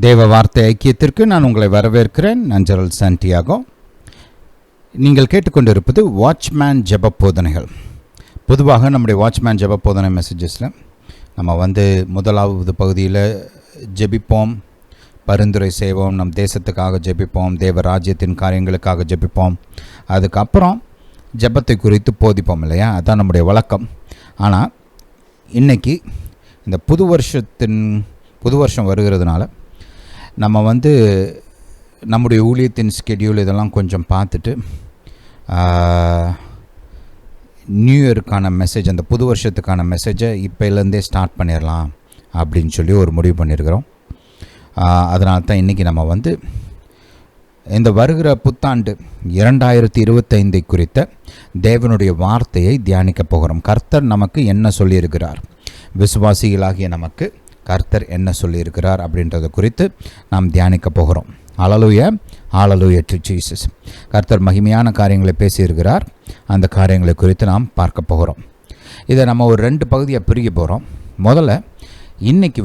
தேவ வார்த்தை ஐக்கியத்திற்கு நான் உங்களை வரவேற்கிறேன். நான் ஜெரல் சாண்டியாகோ. நீங்கள் கேட்டுக்கொண்டிருப்பது வாட்ச்மேன் ஜெப போதனைகள். பொதுவாக நம்முடைய வாட்ச்மேன் ஜெப போதனை மெசேஜஸில் நம்ம முதலாவது பகுதியில் ஜெபிப்போம், பரிந்துரை செய்வோம், நம் தேசத்துக்காக ஜெபிப்போம், தேவ ராஜ்யத்தின் காரியங்களுக்காக ஜெபிப்போம், அதுக்கப்புறம் ஜெபத்தை குறித்து போதிப்போம் இல்லையா? அதுதான் நம்முடைய வழக்கம். ஆனால் இன்றைக்கி இந்த புது வருஷம் வருகிறதுனால நம்ம நம்முடைய ஊழியத்தின் ஸ்கெடியூல் இதெல்லாம் கொஞ்சம் பார்த்துட்டு நியூ இயருக்கான மெசேஜ், அந்த புது வருஷத்துக்கான மெசேஜை இப்போலேருந்தே ஸ்டார்ட் பண்ணிடலாம் அப்படின்னு சொல்லி ஒரு முடிவு பண்ணியிருக்கிறோம். அதனால தான் இன்றைக்கி நம்ம இந்த வருகிற புத்தாண்டு 2025 குறித்த தேவனுடைய வார்த்தையை தியானிக்கப் போகிறோம். கர்த்தர் நமக்கு என்ன சொல்லியிருக்கிறார், விசுவாசிகளாகிய நமக்கு கர்த்தர் என்ன சொல்லியிருக்கிறார் அப்படின்றத குறித்து நாம் தியானிக்க போகிறோம். Hallelujah, hallelujah to Jesus. கர்த்தர் மகிமையான காரியங்களை பேசியிருக்கிறார். அந்த காரியங்களை குறித்து நாம் பார்க்க போகிறோம். இதை நம்ம ஒரு 2 பகுதியாக பிரிக்க போகிறோம். முதல்ல இன்றைக்கி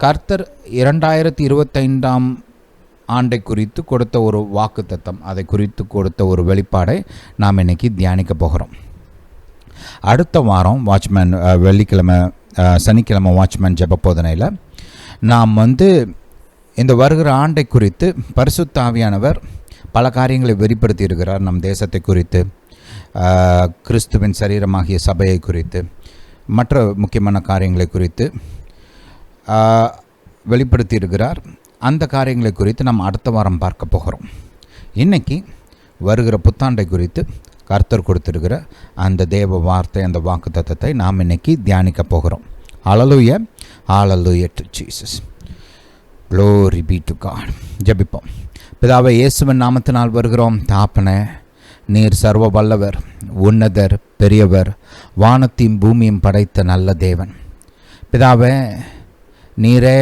கர்த்தர் 2025ஆம் ஆண்டை குறித்து கொடுத்த ஒரு வாக்குத்தத்தம், அதை குறித்து கொடுத்த ஒரு வெளிப்பாடை நாம் இன்றைக்கி தியானிக்க போகிறோம். அடுத்த வாரம் வாட்ச்மேன் சனிக்கிழமை வாட்ச்மேன் ஜெப போதனையில் நாம் இந்த வருகிற ஆண்டை குறித்து பரிசுத்த ஆவியானவர் பல காரியங்களை வெளிப்படுத்தி இருக்கிறார். நம் தேசத்தை குறித்து, கிறிஸ்துவின் சரீரமாகிய சபையை குறித்து, மற்ற முக்கியமான காரியங்களை குறித்து வெளிப்படுத்தி இருக்கிறார். அந்த காரியங்களை குறித்து நாம் அடுத்த வாரம் பார்க்க போகிறோம். இன்றைக்கி வருகிற புத்தாண்டை குறித்து கர்த்தர் கொடுத்திருக்கிற அந்த தேவ வார்த்தை, அந்த வாக்கு தத்தத்தை நாம் இன்றைக்கி தியானிக்க போகிறோம். Hallelujah, hallelujah to Jesus. Glory be to God. ஜெபிப்போம். பிதாவே, இயேசுவின் நாமத்தினால் வருகிறோம். தாப்பனே, நீர் சர்வ வல்லவர், உன்னதர், பெரியவர், வானத்தையும் பூமியும் படைத்த நல்ல தேவன். பிதாவே, நீரே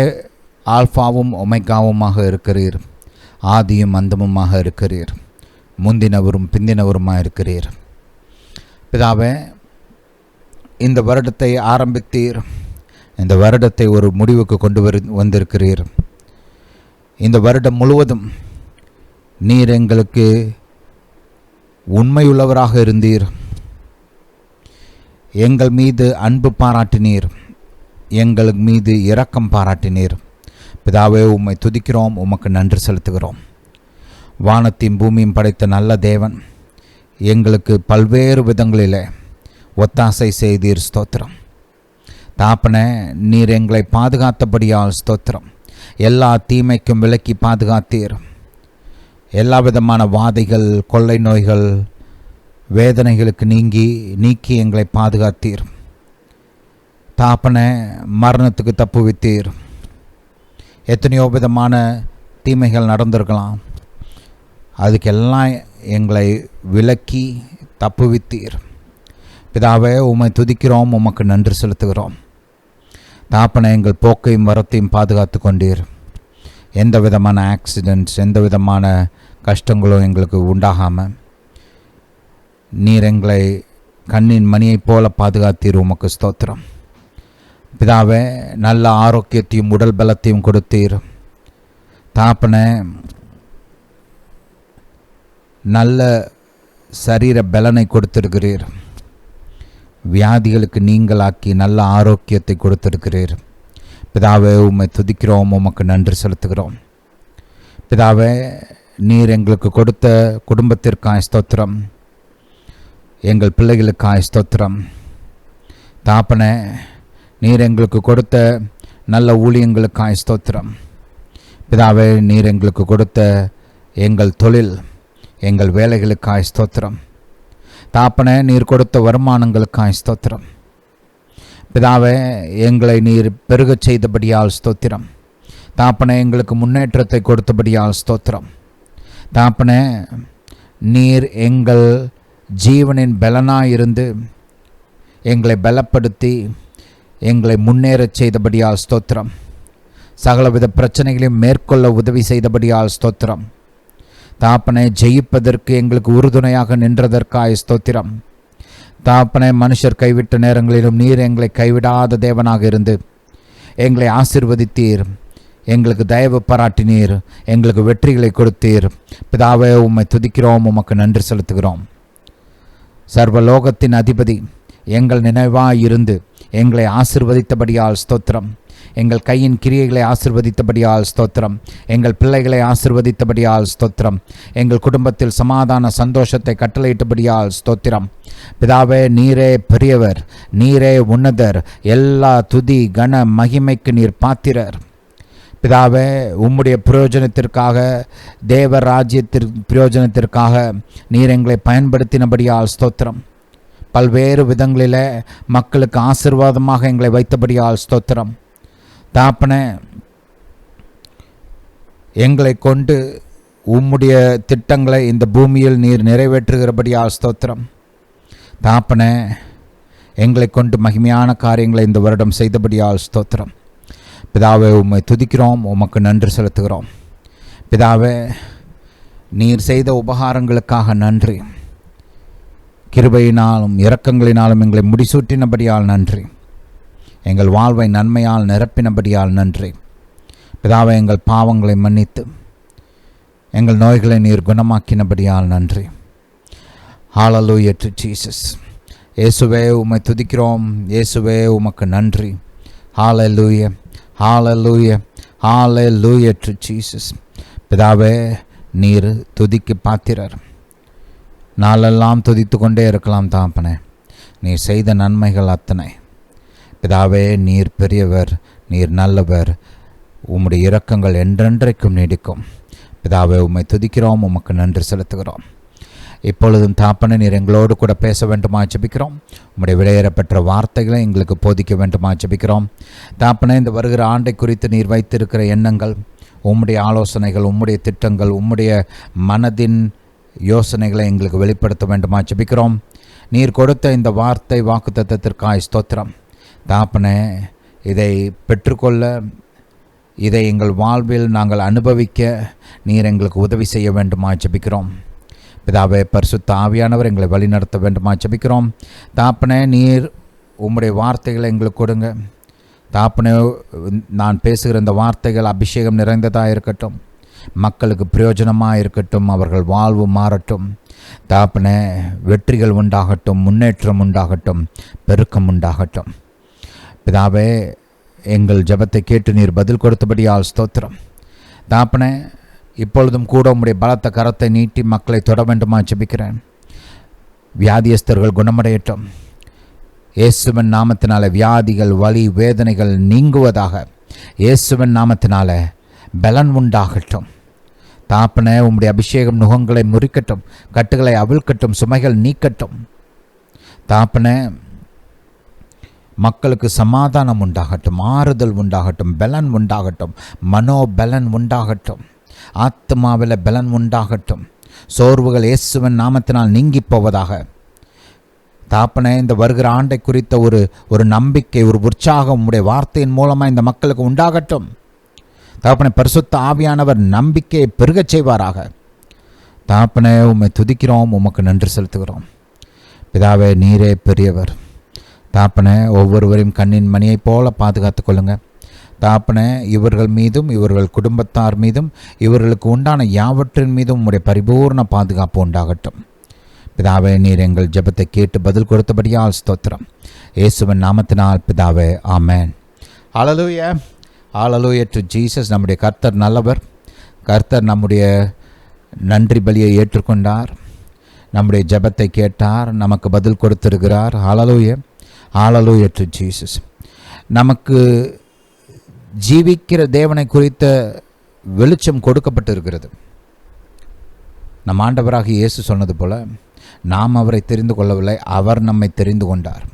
ஆல்ஃபாவும் ஒமேகாவுமாக இருக்கிறீர், ஆதியும் அந்தமுமாக இருக்கிறீர், முந்தினவரும் பிந்தினவருமாக இருக்கிறீர். பிதாவே, இந்த வருடத்தை ஆரம்பித்தீர், இந்த வருடத்தை ஒரு முடிவுக்கு கொண்டு வந்திருக்கிறீர். இந்த வருடம் முழுவதும் நீர் எங்களுக்கு உண்மையுள்ளவராக இருந்தீர், எங்கள் மீது அன்பு பாராட்டினீர், எங்கள் மீது இரக்கம் பாராட்டினீர். பிதாவே, உம்மை துதிக்கிறோம், உமக்கு நன்றி செலுத்துகிறோம். வானத்தையும் பூமியும் படைத்த நல்ல தேவன், எங்களுக்கு பல்வேறு விதங்களில் ஒத்தாசை செய்தீர். ஸ்தோத்திரம். தாப்பனே, நீர் எங்களை பாதுகாத்தபடியால் ஸ்தோத்திரம். எல்லா தீமைக்கும் விலக்கி பாதுகாத்தீர். எல்லா விதமான வாதைகள், கொள்ளை நோய்கள், வேதனைகளுக்கு நீக்கி எங்களை பாதுகாத்தீர். தாப்பனே, மரணத்துக்கு தப்புவித்தீர். எத்தனையோ விதமான தீமைகள் நடந்திருக்கலாம், அதுக்கெல்லாம் எங்களை விலக்கி தப்புவித்தீர். பிதாவே, உம்மை துதிக்கிறோம், உமக்கு நன்றி செலுத்துகிறோம். தாப்பனை, எங்கள் போக்கையும் வரத்தையும் பாதுகாத்து கொண்டீர். எந்த விதமான ஆக்சிடெண்ட்ஸ், எந்த விதமான கஷ்டங்களும் எங்களுக்கு உண்டாகாமல் நீர் எங்களை கண்ணின் மணியைப் போல பாதுகாத்தீர். உமக்கு ஸ்தோத்திரம். பிதாவே, நல்ல ஆரோக்கியத்தையும் உடல் பலத்தையும் கொடுத்தீர். தாப்பனை, நல்ல சரீர பலனை கொடுத்திருக்கிறீர். வியாதிகளுக்கு நீங்களாக்கி நல்ல ஆரோக்கியத்தை கொடுத்திருக்கிறீர். பிதாவே, உம்மை துதிக்கிறோம், உமக்கு நன்றி செலுத்துகிறோம். பிதாவே, நீர் எங்களுக்கு கொடுத்த குடும்பத்திற்காய் ஸ்தோத்திரம், எங்கள் பிள்ளைகளுக்காய் ஸ்தோத்திரம். தாப்பனே, நீர் எங்களுக்கு கொடுத்த நல்ல ஊழியங்களுக்காய் ஸ்தோத்திரம். பிதாவே, நீர் எங்களுக்கு கொடுத்த எங்கள் தொழில், எங்கள் வேலைகளுக்காய் ஸ்தோத்திரம். தாப்பனே, நீர் கொடுத்த வருமானங்களுக்காய் ஸ்தோத்திரம். பிதாவே, எங்களை நீர் பெருகச் செய்தபடியால் ஸ்தோத்திரம். தாப்பனே, எங்களுக்கு முன்னேற்றத்தை கொடுத்தபடியால் ஸ்தோத்திரம். தாப்பனே, நீர் எங்கள் ஜீவனின் பலனாயிருந்து எங்களை பலப்படுத்தி எங்களை முன்னேறச் செய்தபடியால் ஸ்தோத்திரம். சகலவித பிரச்சனைகளையும் மேற்கொள்ள உதவி செய்தபடியால் ஸ்தோத்திரம். தாப்பனை, ஜெயிப்பதற்கு எங்களுக்கு உறுதுணையாக நின்றதற்காய் ஸ்தோத்திரம். தாப்பனை, மனுஷர் கைவிட்ட நேரங்களிலும் நீர் எங்களை கைவிடாத தேவனாக இருந்து எங்களை ஆசீர்வதித்தீர். எங்களுக்கு தயவு பாராட்டினீர், எங்களுக்கு வெற்றிகளை கொடுத்தீர். பிதாவே, உம்மை துதிக்கிறோம், உமக்கு நன்றி செலுத்துகிறோம். சர்வலோகத்தின் அதிபதி எங்கள் நினைவாய் இருந்து எங்களை ஆசிர்வதித்தபடியால் ஸ்தோத்திரம். எங்கள் கையின் கிரியைகளை ஆசிர்வதித்தபடியால் ஸ்தோத்திரம். எங்கள் பிள்ளைகளை ஆசிர்வதித்தபடியால் ஸ்தோத்திரம். எங்கள் குடும்பத்தில் சமாதான சந்தோஷத்தை கட்டளையிட்டபடியால் ஸ்தோத்திரம். பிதாவே, நீரே பெரியவர், நீரே உன்னதர், எல்லா துதி கன மகிமைக்கு நீர் பாத்திரர். பிதாவே, உம்முடைய பிரயோஜனத்திற்காக, தேவ ராஜ்யத்திற்கு பிரயோஜனத்திற்காக நீர் எங்களை பயன்படுத்தினபடியால் ஸ்தோத்திரம். பல்வேறு விதங்களில் மக்களுக்கு ஆசீர்வாதமாக எங்களை வைத்தபடியால் ஸ்தோத்திரம். தாப்பனே, எங்களை கொண்டு உம்முடைய திட்டங்களை இந்த பூமியில் நீர் நிறைவேற்றுகிறபடியால் ஸ்தோத்திரம். தாப்பனே, எங்களை கொண்டு மகிமையான காரியங்களை இந்த வருடம் செய்தபடியால் ஸ்தோத்திரம். பிதாவே, உம்மை துதிக்கிறோம், உமக்கு நன்றி செலுத்துகிறோம். பிதாவே, நீர் செய்த உபகாரங்களுக்காக நன்றி. கிருபையினாலும் இரக்கங்களினாலும் எங்களை முடிசூட்டினபடியால் நன்றி. எங்கள் வாழ்வை நன்மையால் நிரப்பினபடியால் நன்றி. பிதாவே, எங்கள் பாவங்களை மன்னித்து எங்கள் நோய்களை நீர் குணமாக்கினபடியால் நன்றி. ஹல்லேலூயா டு ஜீசஸ். இயேசுவே, உம்மை துதிக்கிறோம். இயேசுவே, உமக்கு நன்றி. ஹல்லேலூயா, ஹல்லேலூயா, ஹல்லேலூயா டு ஜீசஸ். பிதாவே, நீர் துதிக்கு பாத்திரர். நாளெல்லாம் துதித்து கொண்டே இருக்கலாம் தாப்பனே, நீர் செய்த நன்மைகள் அத்தனை. பிதாவே, நீர் பெரியவர், நீர் நல்லவர், உம்முடைய இரக்கங்கள் என்றென்றைக்கும் நீடிக்கும். பிதாவே, உம்மை துதிக்கிறோம், உமக்கு நன்றி செலுத்துகிறோம். இப்பொழுதும் தாப்பனே, நீர் எங்களோடு கூட பேச வேண்டுமா ஜெபிக்கிறோம். உம்முடைய விலையேறப்பெற்ற வார்த்தைகளை எங்களுக்கு போதிக்க வேண்டுமா ஜெபிக்கிறோம். தாப்பனே, இந்த வருகிற ஆண்டை குறித்து நீர் வைத்திருக்கிற எண்ணங்கள், உம்முடைய ஆலோசனைகள், உம்முடைய திட்டங்கள், உம்முடைய மனதின் யோசனைகளை எங்களுக்கு வெளிப்படுத்த வேண்டுமா ஜெபிக்கிறோம். நீர் கொடுத்த இந்த வார்த்தை வாக்குத்தத்தத்திற்காய் ஸ்தோத்திரம். தாப்பனே, இதை பெற்றுக்கொள்ள, இதை எங்கள் வாழ்வில் நாங்கள் அனுபவிக்க நீர் எங்களுக்கு உதவி செய்ய வேண்டுமா ஜெபிக்கிறோம். பிதாவே, பரிசுத்த ஆவியானவர் எங்களை வழிநடத்த வேண்டுமா ஜெபிக்கிறோம். தாப்பனே, நீர் உம்முடைய வார்த்தைகளை எங்களுக்கு கொடுங்க. தாப்பனே, நான் பேசுகிற இந்த வார்த்தைகள் அபிஷேகம் நிறைந்ததாக இருக்கட்டும், மக்களுக்கு பிரயோஜனமாக இருக்கட்டும், அவர்கள் வாழ்வு மாறட்டும். தாப்பனே, வெற்றிகள் உண்டாகட்டும், முன்னேற்றம் உண்டாகட்டும், பெருக்கம் உண்டாகட்டும். பிதாவே, எங்கள் ஜெபத்தை கேட்டு நீர் பதில் கொடுத்தபடியால் ஸ்தோத்திரம். தாப்பனே, இப்பொழுதும் கூட உம்முடைய பலத்த கரத்தை நீட்டி மக்களை தொட வேண்டுமா ஜெபிக்கிறேன். வியாதியஸ்தர்கள் குணமடையட்டும். இயேசுவின் நாமத்தினால வியாதிகள், வலி, வேதனைகள் நீங்குவதாக. இயேசுவின் நாமத்தினால பலன் உண்டாகட்டும். தாப்பனே, உம்முடைய அபிஷேகம் நுகங்களை முறிக்கட்டும், கட்டுகளை அவிழ்க்கட்டும், சுமைகள் நீக்கட்டும். தாப்பனே, மக்களுக்கு சமாதானம் உண்டாகட்டும், ஆறுதல் உண்டாகட்டும், பலன் உண்டாகட்டும், மனோபலன் உண்டாகட்டும், ஆத்மாவில் பலன் உண்டாகட்டும். சோர்வுகள் இயேசுவின் நாமத்தினால் நீங்கி போவதாக. தாப்பனே, இந்த வருகிற ஆண்டை குறித்த ஒரு நம்பிக்கை, ஒரு உற்சாகம் உம்முடைய வார்த்தையின் மூலமாக இந்த மக்களுக்கு உண்டாகட்டும். தாப்பனே, பரிசுத்த ஆவியானவர் நம்பிக்கையை பெருகச் செய்வாராக. தாப்பனே, உம்மை துதிக்கிறோம், உமக்கு நன்றி செலுத்துகிறோம். பிதாவே, நீரே பெரியவர். தாப்பனே, ஒவ்வொருவரையும் கண்ணின் மணியைப் போல பாதுகாத்து கொள்ளுங்க. தாப்பனே, இவர்கள் மீதும், இவர்கள் குடும்பத்தார் மீதும், இவர்களுக்கு உண்டான யாவற்றின் மீதும் உம்முடைய பரிபூர்ண பாதுகாப்பு உண்டாகட்டும். பிதாவே, நீர் எங்கள் ஜெபத்தை கேட்டு பதில் கொடுத்தபடியால் ஸ்தோத்திரம். இயேசுவின் நாமத்தினால் பிதாவே, ஆமென். ஹல்லேலூயா, ஹல்லேலூயா டு ஜீசஸ். நம்முடைய கர்த்தர் நல்லவர். கர்த்தர் நம்முடைய நன்றி பலியை ஏற்றுக்கொண்டார், நம்முடைய ஜெபத்தை கேட்டார், நமக்கு பதில் கொடுத்திருக்கிறார். ஹல்லேலூயா, ஹல்லேலூயா டு ஜீசஸ். நமக்கு ஜீவிக்கிற தேவனை குறித்த வெளிச்சம் கொடுக்கப்பட்டு இருக்கிறது. நம் ஆண்டவராக இயேசு சொன்னது போல, நாம் அவரை தெரிந்து கொள்ளவில்லை, அவர் நம்மை தெரிந்து கொண்டார்.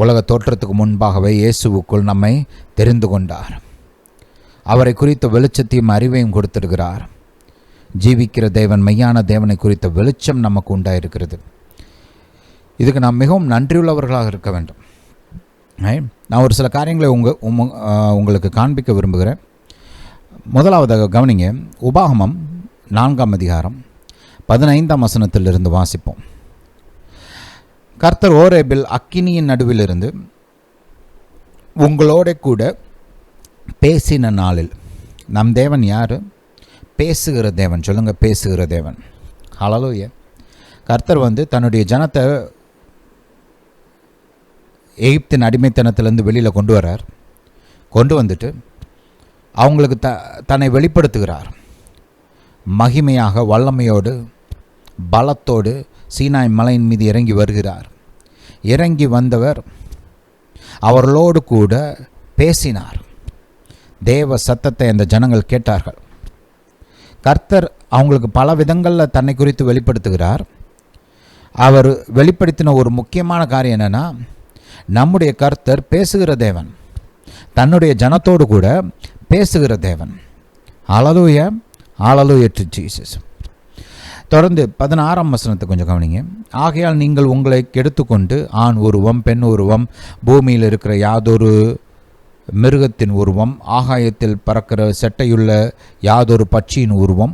உலக தோற்றத்துக்கு முன்பாகவே இயேசுவுக்குள் நம்மை தெரிந்து கொண்டார். அவரை குறித்த வெளிச்சத்தையும் அறிவையும் கொடுத்திருக்கிறார். ஜீவிக்கிற தேவன், மெய்யான தேவனை குறித்த வெளிச்சம் நமக்கு உண்டாயிருக்கிறது. இதுக்கு நாம் மிகவும் நன்றியுள்ளவர்களாக இருக்க வேண்டும். நான் ஒரு சில காரியங்களை உங்களுக்கு காண்பிக்க விரும்புகிறேன். முதலாவதாக கவனிங்க. உபாகமம் 4ஆம் அதிகாரம் 15ஆம் வசனத்திலிருந்து வாசிப்போம். கர்த்தர் ஓரேபில் அக்கினியின் நடுவில் இருந்து உங்களோட கூட பேசின நாளில். நம் தேவன் யார்? பேசுகிற தேவன். சொல்லுங்கள், பேசுகிற தேவன். ஹல்லேலூயா. கர்த்தர் தன்னுடைய ஜனத்தை எகிப்தின் அடிமைத்தனத்திலேருந்து வெளியில் கொண்டு வரார். கொண்டு வந்துட்டு அவங்களுக்கு தன்னை வெளிப்படுத்துகிறார். மகிமையாக, வல்லமையோடு, பலத்தோடு சீனாய் மலையின் மீது இறங்கி வருகிறார். இறங்கி வந்தவர் அவர்களோடு கூட பேசினார். தேவ சத்தத்தை அந்த ஜனங்கள் கேட்டார்கள். கர்த்தர் அவங்களுக்கு பல விதங்களில் தன்னை குறித்து வெளிப்படுத்துகிறார். அவர் வெளிப்படுத்தின ஒரு முக்கியமான காரியம் என்னென்னா, நம்முடைய கர்த்தர் பேசுகிற தேவன், தன்னுடைய ஜனத்தோடு கூட பேசுகிற தேவன். ஹல்லேலூயா, ஹல்லேலூயா டு ஜீசஸ். தொடர்ந்து 16ஆம் வசனத்தை கொஞ்சம் கவனிங்க. ஆகையால் நீங்கள் உங்களை கெடுத்துக்கொண்டு ஆண் உருவம், பெண் உருவம், பூமியில் இருக்கிற யாதொரு மிருகத்தின் உருவம், ஆகாயத்தில் பறக்கிற செட்டையுள்ள யாதொரு பட்சியின் உருவம்,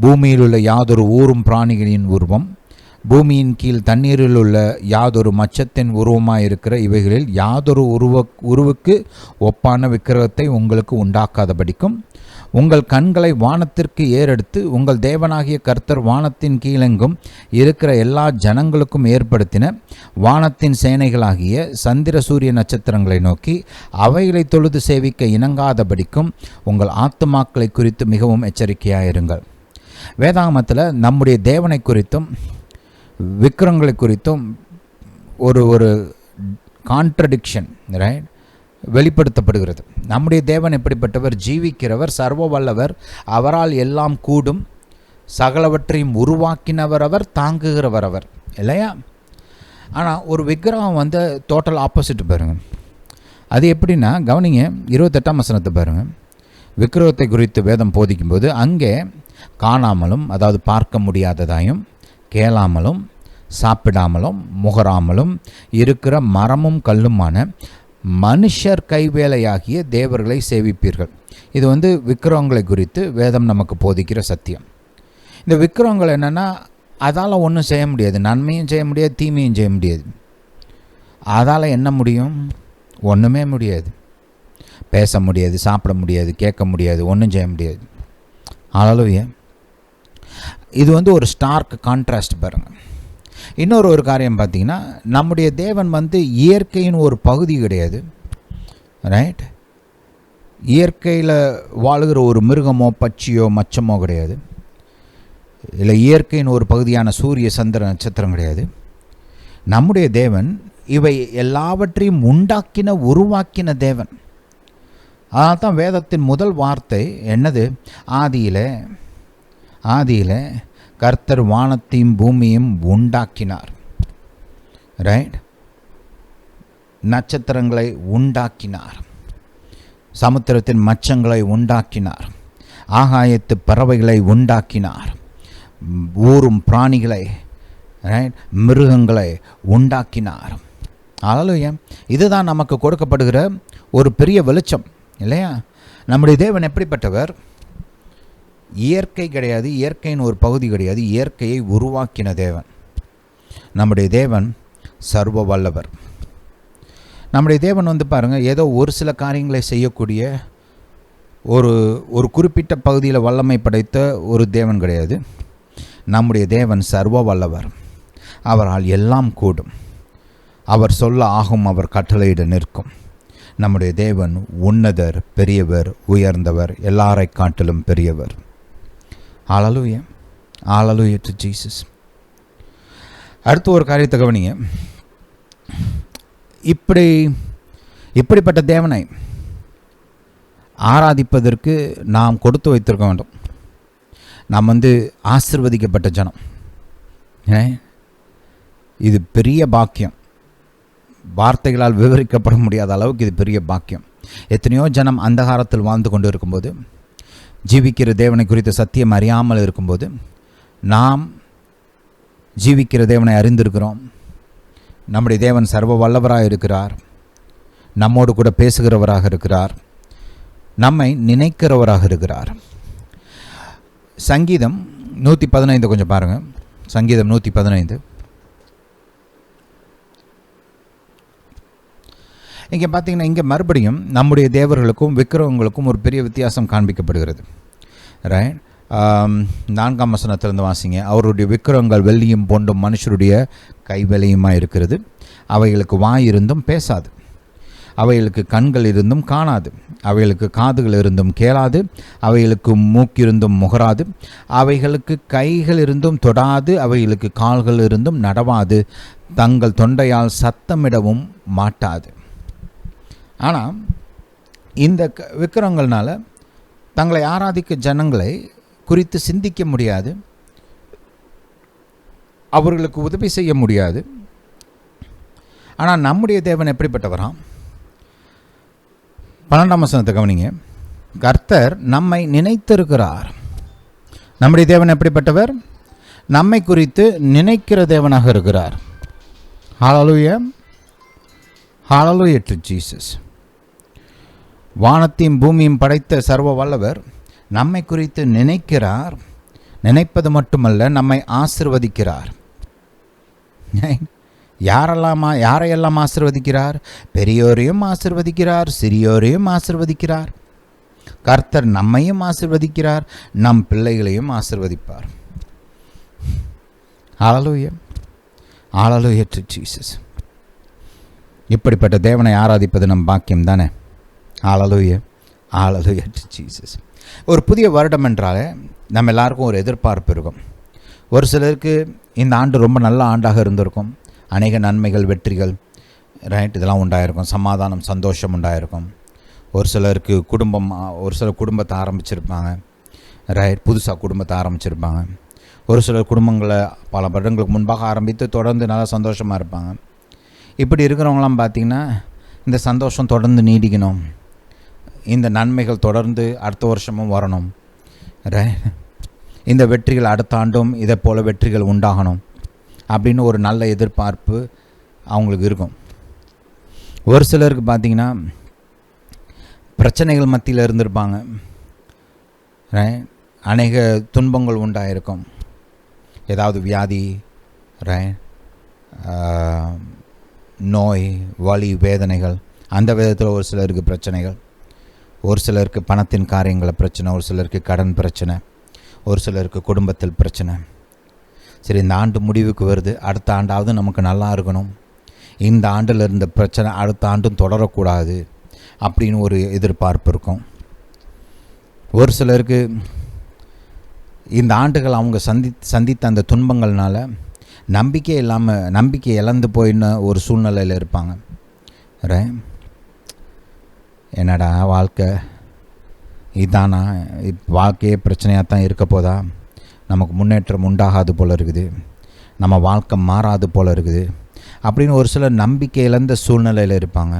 பூமியில் உள்ள யாதொரு ஊரும் பிராணிகளின் உருவம், பூமியின் கீழ் தண்ணீரில் உள்ள யாதொரு மச்சத்தின் உருவமாயிருக்கிற இவைகளில் யாதொரு உருவுக்கு ஒப்பான விக்கிரகத்தை உங்களுக்கு உண்டாக்காதபடிக்கும் உங்கள் கண்களை வானத்திற்கு ஏறெடுத்து உங்கள் தேவனாகிய கர்த்தர் வானத்தின் கீழெங்கும் இருக்கிற எல்லா ஜனங்களுக்கும் ஏற்படுத்தின வானத்தின் சேனைகளாகிய சந்திர சூரிய நட்சத்திரங்களை நோக்கி அவைகளை தொழுது சேவிக்க இணங்காதபடிக்கும் உங்கள் ஆத்துமாக்களை குறித்து மிகவும் எச்சரிக்கையாயிருங்கள். வேதாகமத்தில் நம்முடைய தேவனை குறித்தும் விக்கிரகங்களை குறித்தும் ஒரு கான்ட்ரடிக்ஷன் ரைட் வெளிப்படுத்தப்படுகிறது. நம்முடைய தேவன் எப்படிப்பட்டவர்? ஜீவிக்கிறவர், சர்வ வல்லவர், அவரால் எல்லாம் கூடும், சகலவற்றையும் உருவாக்கினவர் அவர், தாங்குகிறவர் அவர், இல்லையா? ஆனால் ஒரு விக்கிரகம் டோட்டல் ஆப்போசிட் பாருங்கள். அது எப்படின்னா, கவனிங்க 28ஆம் வசனத்தை பாருங்கள். விக்கிரகத்தை குறித்து வேதம் போதிக்கும்போது அங்கே காணாமலும், அதாவது பார்க்க முடியாததாயும், கேளாமலும், சாப்பிடாமலும், முகராமலும் இருக்கிற மரமும் கல்லுமான மனுஷர் கைவேலையாகிய தேவர்களை சேவிப்பீர்கள். இது விக்கிரகங்களை குறித்து வேதம் நமக்கு போதிக்கிற சத்தியம். இந்த விக்கிரகங்கள் என்னென்னா, அதால் ஒன்றும் செய்ய முடியாது, நன்மையும் செய்ய முடியாது, தீமையும் செய்ய முடியாது. அதால் என்ன முடியும்? ஒன்றுமே முடியாது. பேச முடியாது, சாப்பிட முடியாது, கேட்க முடியாது, ஒன்றும் செய்ய முடியாது. ஹல்லேலூயா. இது ஒரு ஸ்டார்க் கான்ட்ராஸ்ட் பாருங்கள். இன்னொரு காரியம் பார்த்தீங்கன்னா, நம்முடைய தேவன் இயற்கையின் ஒரு பகுதி கிடையாது, ரைட்? இயற்கையில் வாழுகிற ஒரு மிருகமோ பட்சியோ மச்சமோ கிடையாது, இல்லை இயற்கையின் ஒரு பகுதியான சூரிய சந்திர நட்சத்திரம் கிடையாது. நம்முடைய தேவன் இவை எல்லாவற்றையும் உண்டாக்கின, உருவாக்கின தேவன். அதனால் தான் வேதத்தின் முதல் வார்த்தை என்னது? ஆதியிலே கர்த்தர் வானத்தையும் பூமியையும் உண்டாக்கினார், ரைட்? நட்சத்திரங்களை உண்டாக்கினார், சமுத்திரத்தின் மச்சங்களை உண்டாக்கினார், ஆகாயத்து பறவைகளை உண்டாக்கினார், ஊரும் பிராணிகளை, ரைட், மிருகங்களை உண்டாக்கினார். ஹல்லேலூயா. இதுதான் நமக்கு கொடுக்கப்படுகிற ஒரு பெரிய வெளிச்சம், இல்லையா? நம்முடைய தேவன் எப்படிப்பட்டவர்? இயற்கை கிடையாது, இயற்கையின் ஒரு பகுதி கிடையாது, இயற்கையை உருவாக்கின தேவன். நம்முடைய தேவன் சர்வ வல்லவர். நம்முடைய தேவன் பாருங்கள், ஏதோ ஒரு சில காரியங்களை செய்யக்கூடிய ஒரு குறிப்பிட்ட பகுதியில் வல்லமை படைத்த ஒரு தேவன் கிடையாது. நம்முடைய தேவன் சர்வ வல்லவர். அவரால் எல்லாம் கூடும், அவர் சொல்ல ஆகும், அவர் கட்டளையிட நிற்கும். நம்முடைய தேவன் உன்னதர், பெரியவர், உயர்ந்தவர், எல்லாரை காட்டிலும் பெரியவர். ஹல்லேலூயா, ஹல்லேலூயா டு ஜீசஸ். அடுத்து ஒரு காரியத்தை கவனிங்க. இப்படிப்பட்ட தேவனை ஆராதிப்பதற்கு நாம் கொடுத்து வைத்திருக்க வேண்டும். நாம் ஆசீர்வதிக்கப்பட்ட ஜனம். இது பெரிய பாக்கியம், வார்த்தைகளால் விவரிக்கப்பட முடியாத அளவுக்கு இது பெரிய பாக்கியம். எத்தனையோ ஜனம் அந்தகாரத்தில் வாழ்ந்து கொண்டு இருக்கும்போது, ஜீவிக்கிற தேவனை குறித்த சத்தியம் அறியாமல் இருக்கும்போது, நாம் ஜீவிக்கிற தேவனை அறிந்திருக்கிறோம். நம்முடைய தேவன் சர்வ வல்லவராக இருக்கிறார், நம்மோடு கூட பேசுகிறவராக இருக்கிறார், நம்மை நினைக்கிறவராக இருக்கிறார். சங்கீதம் 115 கொஞ்சம் பாருங்கள். சங்கீதம் 115. இங்கே பார்த்தீங்கன்னா, இங்கே மறுபடியும் நம்முடைய தேவர்களுக்கும் விக்கிரகங்களுக்கும் ஒரு பெரிய வித்தியாசம் காண்பிக்கப்படுகிறது. ரைட், 4ஆம் வசனத்திலிருந்து வாசிங்க. அவருடைய விக்கிரகங்கள் வெள்ளியும் பொண்டும் மனுஷருடைய கைவேலையுமாக இருக்கிறது. அவைகளுக்கு வாய் இருந்தும் பேசாது, அவைகளுக்கு கண்கள் இருந்தும் காணாது, அவைகளுக்கு காதுகள் இருந்தும் கேளாது, அவைகளுக்கு மூக்கிருந்தும் முகராது, அவைகளுக்கு கைகள் இருந்தும் தொடாது, அவைகளுக்கு கால்கள் இருந்தும் நடவாது, தங்கள் தொண்டையால் சத்தமிடவும் மாட்டாது. ஆனால் இந்த விக்கிரகங்கள்னால தங்களை ஆராதிக்க ஜனங்களை குறித்து சிந்திக்க முடியாது, அவர்களுக்கு உதவி செய்ய முடியாது. ஆனால் நம்முடைய தேவன் எப்படிப்பட்டவராம்? 12ஆம் வசனத்தை கவனிங்க. கர்த்தர் நம்மை நினைத்திருக்கிறார். நம்முடைய தேவன் எப்படிப்பட்டவர்? நம்மை குறித்து நினைக்கிற தேவனாக இருக்கிறார். ஹல்லேலூயா, ஹல்லேலூயா டு ஜீசஸ். வானத்தையும் பூமியும் படைத்த சர்வ வல்லவர் நம்மை குறித்து நினைக்கிறார். நினைப்பது மட்டுமல்ல, நம்மை ஆசீர்வதிக்கிறார். யாரையெல்லாம் ஆசீர்வதிக்கிறார்? பெரியோரையும் ஆசீர்வதிக்கிறார், சிறியோரையும் ஆசீர்வதிக்கிறார். கர்த்தர் நம்மையும் ஆசீர்வதிக்கிறார், நம் பிள்ளைகளையும் ஆசீர்வதிப்பார். Hallelujah, hallelujah to Jesus. இப்படிப்பட்ட தேவனை ஆராதிப்பது நம் பாக்கியம் தானே. ஹல்லேலூயா, ஹல்லேலூயா டு ஜீசஸ். ஒரு புதிய வருடம் என்றாலே நம்ம எல்லாருக்கும் ஒரு எதிர்பார்ப்பு இருக்கும். ஒரு சிலருக்கு இந்த ஆண்டு ரொம்ப நல்ல ஆண்டாக இருந்திருக்கும். அநேக நன்மைகள், வெற்றிகள், ரைட், இதெல்லாம் உண்டாயிருக்கும். சமாதானம், சந்தோஷம் உண்டாயிருக்கும். ஒரு சிலருக்கு ஒரு சிலர் குடும்பத்தை ஆரம்பிச்சிருப்பாங்க. ரைட், புதுசாக குடும்பத்தை ஆரம்பிச்சிருப்பாங்க. ஒரு சிலர் குடும்பங்களை பல வருடங்களுக்கு முன்பாக ஆரம்பித்து தொடர்ந்து நல்லா சந்தோஷமாக இருப்பாங்க. இப்படி இருக்கிறவங்களாம் பார்த்திங்கன்னா, இந்த சந்தோஷம் தொடர்ந்து நீடிக்கணும், இந்த நன்மைகள் தொடர்ந்து அடுத்த வருஷமும் வரணும், ரைட், இந்த வெற்றிகள் அடுத்த ஆண்டும் இதை போல் வெற்றிகள் உண்டாகணும் அப்படின்னு ஒரு நல்ல எதிர்பார்ப்பு அவங்களுக்கு இருக்கும். ஒரு சிலருக்கு பார்த்திங்கன்னா பிரச்சனைகள் மத்தியில் இருந்திருப்பாங்க. ரைட், அநேக துன்பங்கள் உண்டாயிருக்கும். ஏதாவது வியாதி, ரைட், நோய், வலி, வேதனைகள், அந்த விதத்தில் ஒரு சிலருக்கு பிரச்சனைகள். ஒரு சிலருக்கு பணத்தின் காரியங்களில் பிரச்சனை, ஒரு சிலருக்கு கடன் பிரச்சனை, ஒரு சிலருக்கு குடும்பத்தில் பிரச்சனை. சரி, இந்த ஆண்டு முடிவுக்கு வருது, அடுத்த ஆண்டாவது நமக்கு நல்லா இருக்கணும், இந்த ஆண்டில் இருந்த பிரச்சனை அடுத்த ஆண்டும் தொடரக்கூடாது அப்படின்னு ஒரு எதிர்பார்ப்பு இருக்கும். ஒரு சிலருக்கு இந்த ஆண்டுகள் அவங்க சந்தித்த அந்த துன்பங்கள்னால நம்பிக்கை இழந்து போயின்னு ஒரு சூழ்நிலையில் இருப்பாங்க. என்னடா வாழ்க்கை இதானா, வாழ்க்கையே பிரச்சனையாக தான் இருக்க போதா, நமக்கு முன்னேற்றம் உண்டாகாது போல் இருக்குது, நம்ம வாழ்க்கை மாறாது போல் இருக்குது அப்படின்னு ஒரு சிலர் நம்பிக்கை இழந்த சூழ்நிலையில் இருப்பாங்க.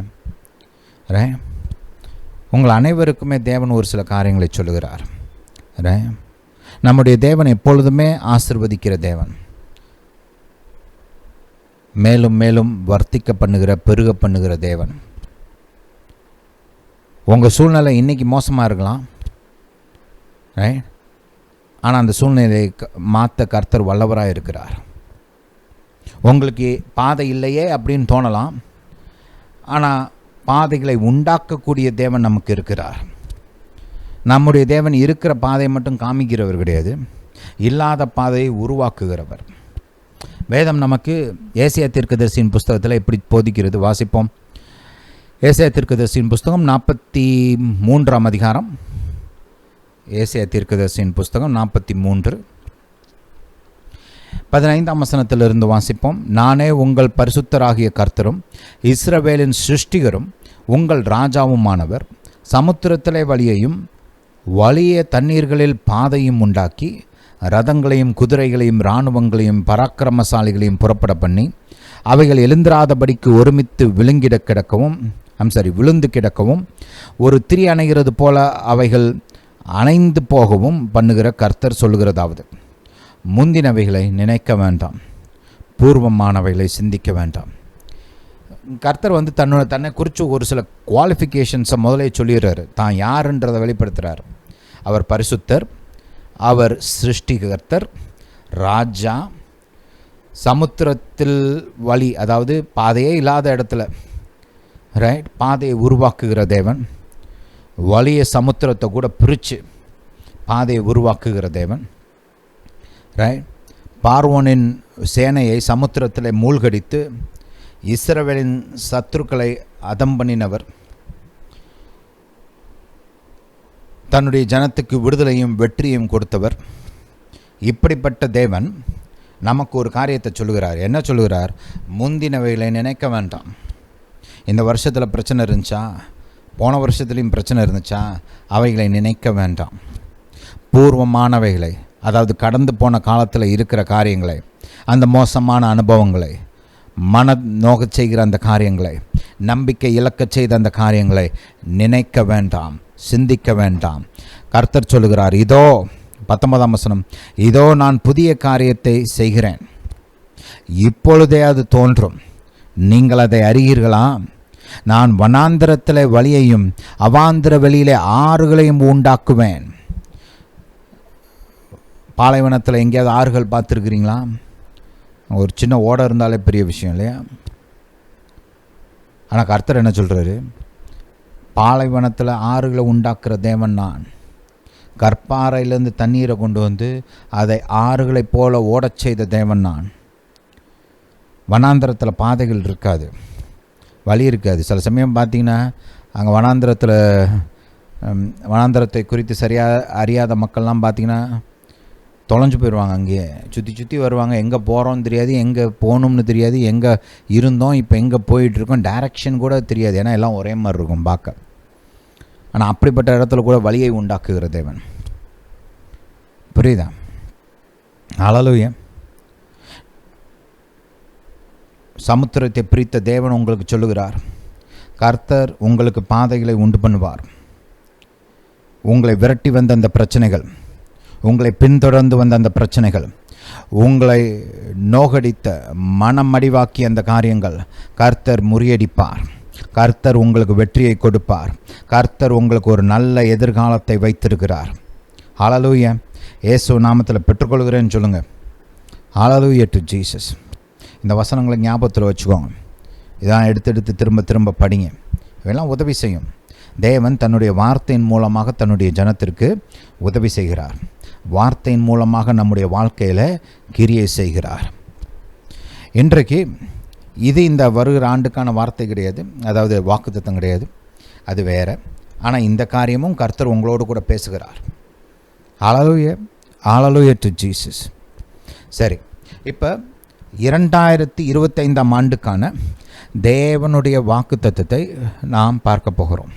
உங்கள் அனைவருக்குமே தேவன் ஒரு சில காரியங்களை சொல்லுகிறார். நம்முடைய தேவன் எப்பொழுதுமே ஆசீர்வதிக்கிற தேவன், மேலும் மேலும் வர்த்திக்க பண்ணுகிற, பெருக பண்ணுகிற தேவன். உங்கள் சூழ்நிலை இன்றைக்கி மோசமாக இருக்கலாம், ரைட், ஆனால் அந்த சூழ்நிலையை மாற்ற கர்த்தர் வல்லவராக இருக்கிறார். உங்களுக்கு பாதை இல்லையே அப்படின்னு தோணலாம், ஆனால் பாதைகளை உண்டாக்கக்கூடிய தேவன் நமக்கு இருக்கிறார். நம்முடைய தேவன் இருக்கிற பாதையை மட்டும் காமிக்கிறவர் கிடையாது, இல்லாத பாதையை உருவாக்குகிறவர். வேதம் நமக்கு ஏசாயா தீர்க்கதரிசியின் புஸ்தகத்தில் இப்படி போதிக்கிறது. வாசிப்போம். ஏசாயா தீர்க்கதரிசியின் புஸ்தகம் 43ஆம் அதிகாரம். ஏசாயா தீர்க்கதரிசியின் புஸ்தகம் 43 15ஆம் வசனத்திலிருந்து வாசிப்போம். நானே உங்கள் பரிசுத்தராகிய கர்த்தரும் இஸ்ரவேலின் சிருஷ்டிகரும் உங்கள் ராஜாவுமானவர், சமுத்திரத்திலே வழியையும் வலிய தண்ணீர்களில் பாதையும் உண்டாக்கி, ரதங்களையும் குதிரைகளையும் இராணுவங்களையும் பராக்கிரமசாலிகளையும் புறப்பட பண்ணி, அவைகள் எழுந்திராதபடிக்கு ஒருமித்து விழுந்து கிடக்கவும், ஒரு திரி அணைகிறது போல அவைகள் அணைந்து போகவும் பண்ணுகிற கர்த்தர் சொல்லுகிறதாவது, முந்தினவைகளை நினைக்க வேண்டாம், பூர்வமானவைகளை சிந்திக்க வேண்டாம். கர்த்தர் தன்னை குறித்து ஒரு சில குவாலிஃபிகேஷன்ஸை முதலே சொல்லிடுறாரு. தான் யாருன்றதை வெளிப்படுத்துகிறார். அவர் பரிசுத்தர், அவர் சிருஷ்டிகர்த்தர், ராஜா, சமுத்திரத்தில் வழி, அதாவது பாதையே இல்லாத இடத்துல ரைட், பாதையை உருவாக்குகிற தேவன். வலிய சமுத்திரத்தை கூட பிரித்து பாதையை உருவாக்குகிற தேவன். ரைட், பார்வோனின் சேனையை சமுத்திரத்தில் மூழ்கடித்து இஸ்ரவேலின் சத்துருக்களை அதம் பண்ணினவர். தன்னுடைய ஜனத்துக்கு விடுதலையும் வெற்றியும் கொடுத்தவர். இப்படிப்பட்ட தேவன் நமக்கு ஒரு காரியத்தை சொல்லுகிறார். என்ன சொல்லுகிறார்? முந்தினவைகளை நினைக்க வேண்டாம். இந்த வருஷத்தில் பிரச்சனை இருந்துச்சா, போன வருஷத்துலேயும் பிரச்சனை இருந்துச்சா, அவைகளை நினைக்க வேண்டாம். பூர்வமானவைகளை, அதாவது கடந்து போன காலத்தில் இருக்கிற காரியங்களை, அந்த மோசமான அனுபவங்களை, மன நோகச் செய்கிற அந்த காரியங்களை, நம்பிக்கை இழக்கச் செய்த அந்த காரியங்களை நினைக்க வேண்டாம், சிந்திக்க வேண்டாம். கர்த்தர் சொல்லுகிறார், இதோ 19ஆம் வசனம், இதோ நான் புதிய காரியத்தை செய்கிறேன், இப்பொழுதே அது தோன்றும், நீங்கள் அதை அறியீர்களா? நான் வனாந்திரத்தில் வழியையும் அவாந்திர வெளியிலே ஆறுகளையும் உண்டாக்குவேன். பாலைவனத்தில் எங்கேயாவது ஆறுகள் பார்த்துருக்குறீங்களா? ஒரு சின்ன ஓடை இருந்தாலே பெரிய விஷயம் இல்லையா? ஆனால் கர்த்தர் என்ன சொல்கிறாரு? பாலைவனத்தில் ஆறுகளை உண்டாக்குற தேவன் நான். கற்பாறையிலேருந்து தண்ணீரை கொண்டு வந்து அதை ஆறுகளைப் போல ஓடச் செய்த தேவன் நான். வனாந்திரத்தில் பாதைகள் இருக்காது, வழி இருக்காது. சில சமயம் பார்த்திங்கன்னா அங்கே வனாந்திரத்தை குறித்து சரியாக அறியாத மக்கள்லாம் பார்த்திங்கன்னா தொலைஞ்சு போயிடுவாங்க. அங்கேயே சுற்றி சுற்றி வருவாங்க. எங்கே போகிறோன்னு தெரியாது, எங்கே போகணும்னு தெரியாது, எங்கே இருந்தோம் இப்போ எங்கே போயிட்டுருக்கோம் டைரக்ஷன் கூட தெரியாது. ஏன்னா எல்லாம் ஒரே மாதிரி இருக்கும் பார்க்க. ஆனால் அப்படிப்பட்ட இடத்துல கூட வழியை உண்டாக்குகிற தேவன். புரியுதா? ஹல்லேலூயா. சமுத்திரத்தை பிரித்த தேவன் உங்களுக்கு சொல்லுகிறார், கர்த்தர் உங்களுக்கு பாதைகளை உண்டு பண்ணுவார். உங்களை விரட்டி வந்த அந்த பிரச்சனைகள், உங்களை பின்தொடர்ந்து வந்த அந்த பிரச்சனைகள், உங்களை நோகடித்த மனம் மடிவாக்கிய அந்த காரியங்கள் கர்த்தர் முறியடிப்பார். கர்த்தர் உங்களுக்கு வெற்றியை கொடுப்பார். கர்த்தர் உங்களுக்கு ஒரு நல்ல எதிர்காலத்தை வைத்திருக்கிறார். ஹல்லேலூயா. இயேசு நாமத்தில் பெற்றுக்கொள்கிறேன்னு சொல்லுங்கள். ஹல்லேலூயா டு ஜீசஸ். இந்த வசனங்களை ஞாபகத்தில் வச்சுக்கோங்க. இதான் எடுத்து திரும்ப திரும்ப படிங்க. இதெல்லாம் உதவி செய்யும். தேவன் தன்னுடைய வார்த்தையின் மூலமாக தன்னுடைய ஜனத்திற்கு உதவி செய்கிறார். வார்த்தையின் மூலமாக நம்முடைய வாழ்க்கையில் கிரியை செய்கிறார். இன்றைக்கு இது இந்த வருகிற ஆண்டுக்கான வார்த்தை கிடையாது, அதாவது வாக்குத்தத்தம் கிடையாது, அது வேறு. ஆனால் இந்த காரியமும் கர்த்தர் உங்களோடு கூட பேசுகிறார். ஹல்லேலூயா, ஹல்லேலூயா டு ஜீசஸ். சரி, இப்போ 2025ஆம் ஆண்டுக்கான தேவனுடைய வாக்குத்தத்தத்தை நாம் பார்க்க போகிறோம்.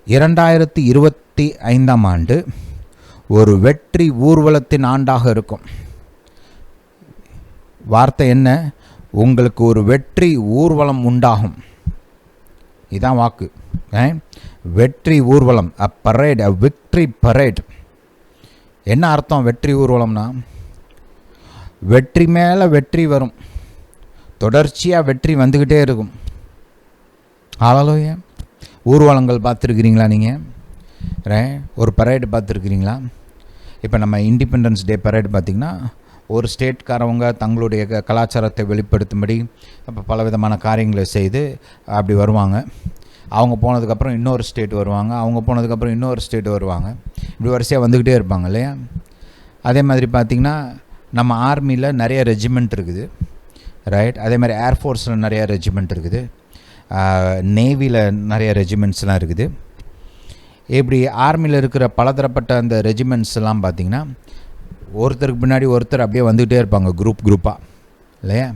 2025ஆம் ஆண்டு ஒரு வெற்றி ஊர்வலத்தின் ஆண்டாக இருக்கும். வார்த்தை என்ன? உங்களுக்கு ஒரு வெற்றி ஊர்வலம் உண்டாகும். இதான் வாக்கு. வெற்றி ஊர்வலம், அ பரேட், அ விக்ட்ரி பரேட். என்ன அர்த்தம் வெற்றி ஊர்வலம்னா? வெற்றி மேலே வெற்றி வரும், தொடர்ச்சியாக வெற்றி வந்துக்கிட்டே இருக்கும். ஹல்லேலூயா. ஊர்வலங்கள் பார்த்துருக்கிறீங்களா நீங்கள்? ஒரு பரேடு பார்த்துருக்கிறீங்களா? இப்போ நம்ம இண்டிபெண்டன்ஸ் டே பரேடு பார்த்திங்கன்னா ஒரு ஸ்டேட்காரவங்க தங்களுடைய கலாச்சாரத்தை வெளிப்படுத்தும்படி அப்போ பலவிதமான காரியங்களை செய்து அப்படி வருவாங்க. அவங்க போனதுக்கப்புறம் இன்னொரு ஸ்டேட் வருவாங்க, அவங்க போனதுக்கப்புறம் இன்னொரு ஸ்டேட் வருவாங்க. இப்படி வரிசையாக வந்துக்கிட்டே இருப்பாங்க இல்லையா? அதே மாதிரி பார்த்திங்கன்னா நம்ம ஆர்மியில் நிறைய ரெஜிமெண்ட் இருக்குது, ரைட்? அதே மாதிரி ஏர்ஃபோர்ஸில் நிறையா ரெஜிமெண்ட் இருக்குது, நேவியில் நிறைய ரெஜிமெண்ட்ஸ்லாம் இருக்குது. இப்படி ஆர்மியில் இருக்கிற பலதரப்பட்ட அந்த ரெஜிமெண்ட்ஸ் எல்லாம் பார்த்திங்கன்னா ஒருத்தருக்கு பின்னாடி ஒருத்தர் அப்படியே வந்துக்கிட்டே இருப்பாங்க, குரூப்பாக இல்லையா?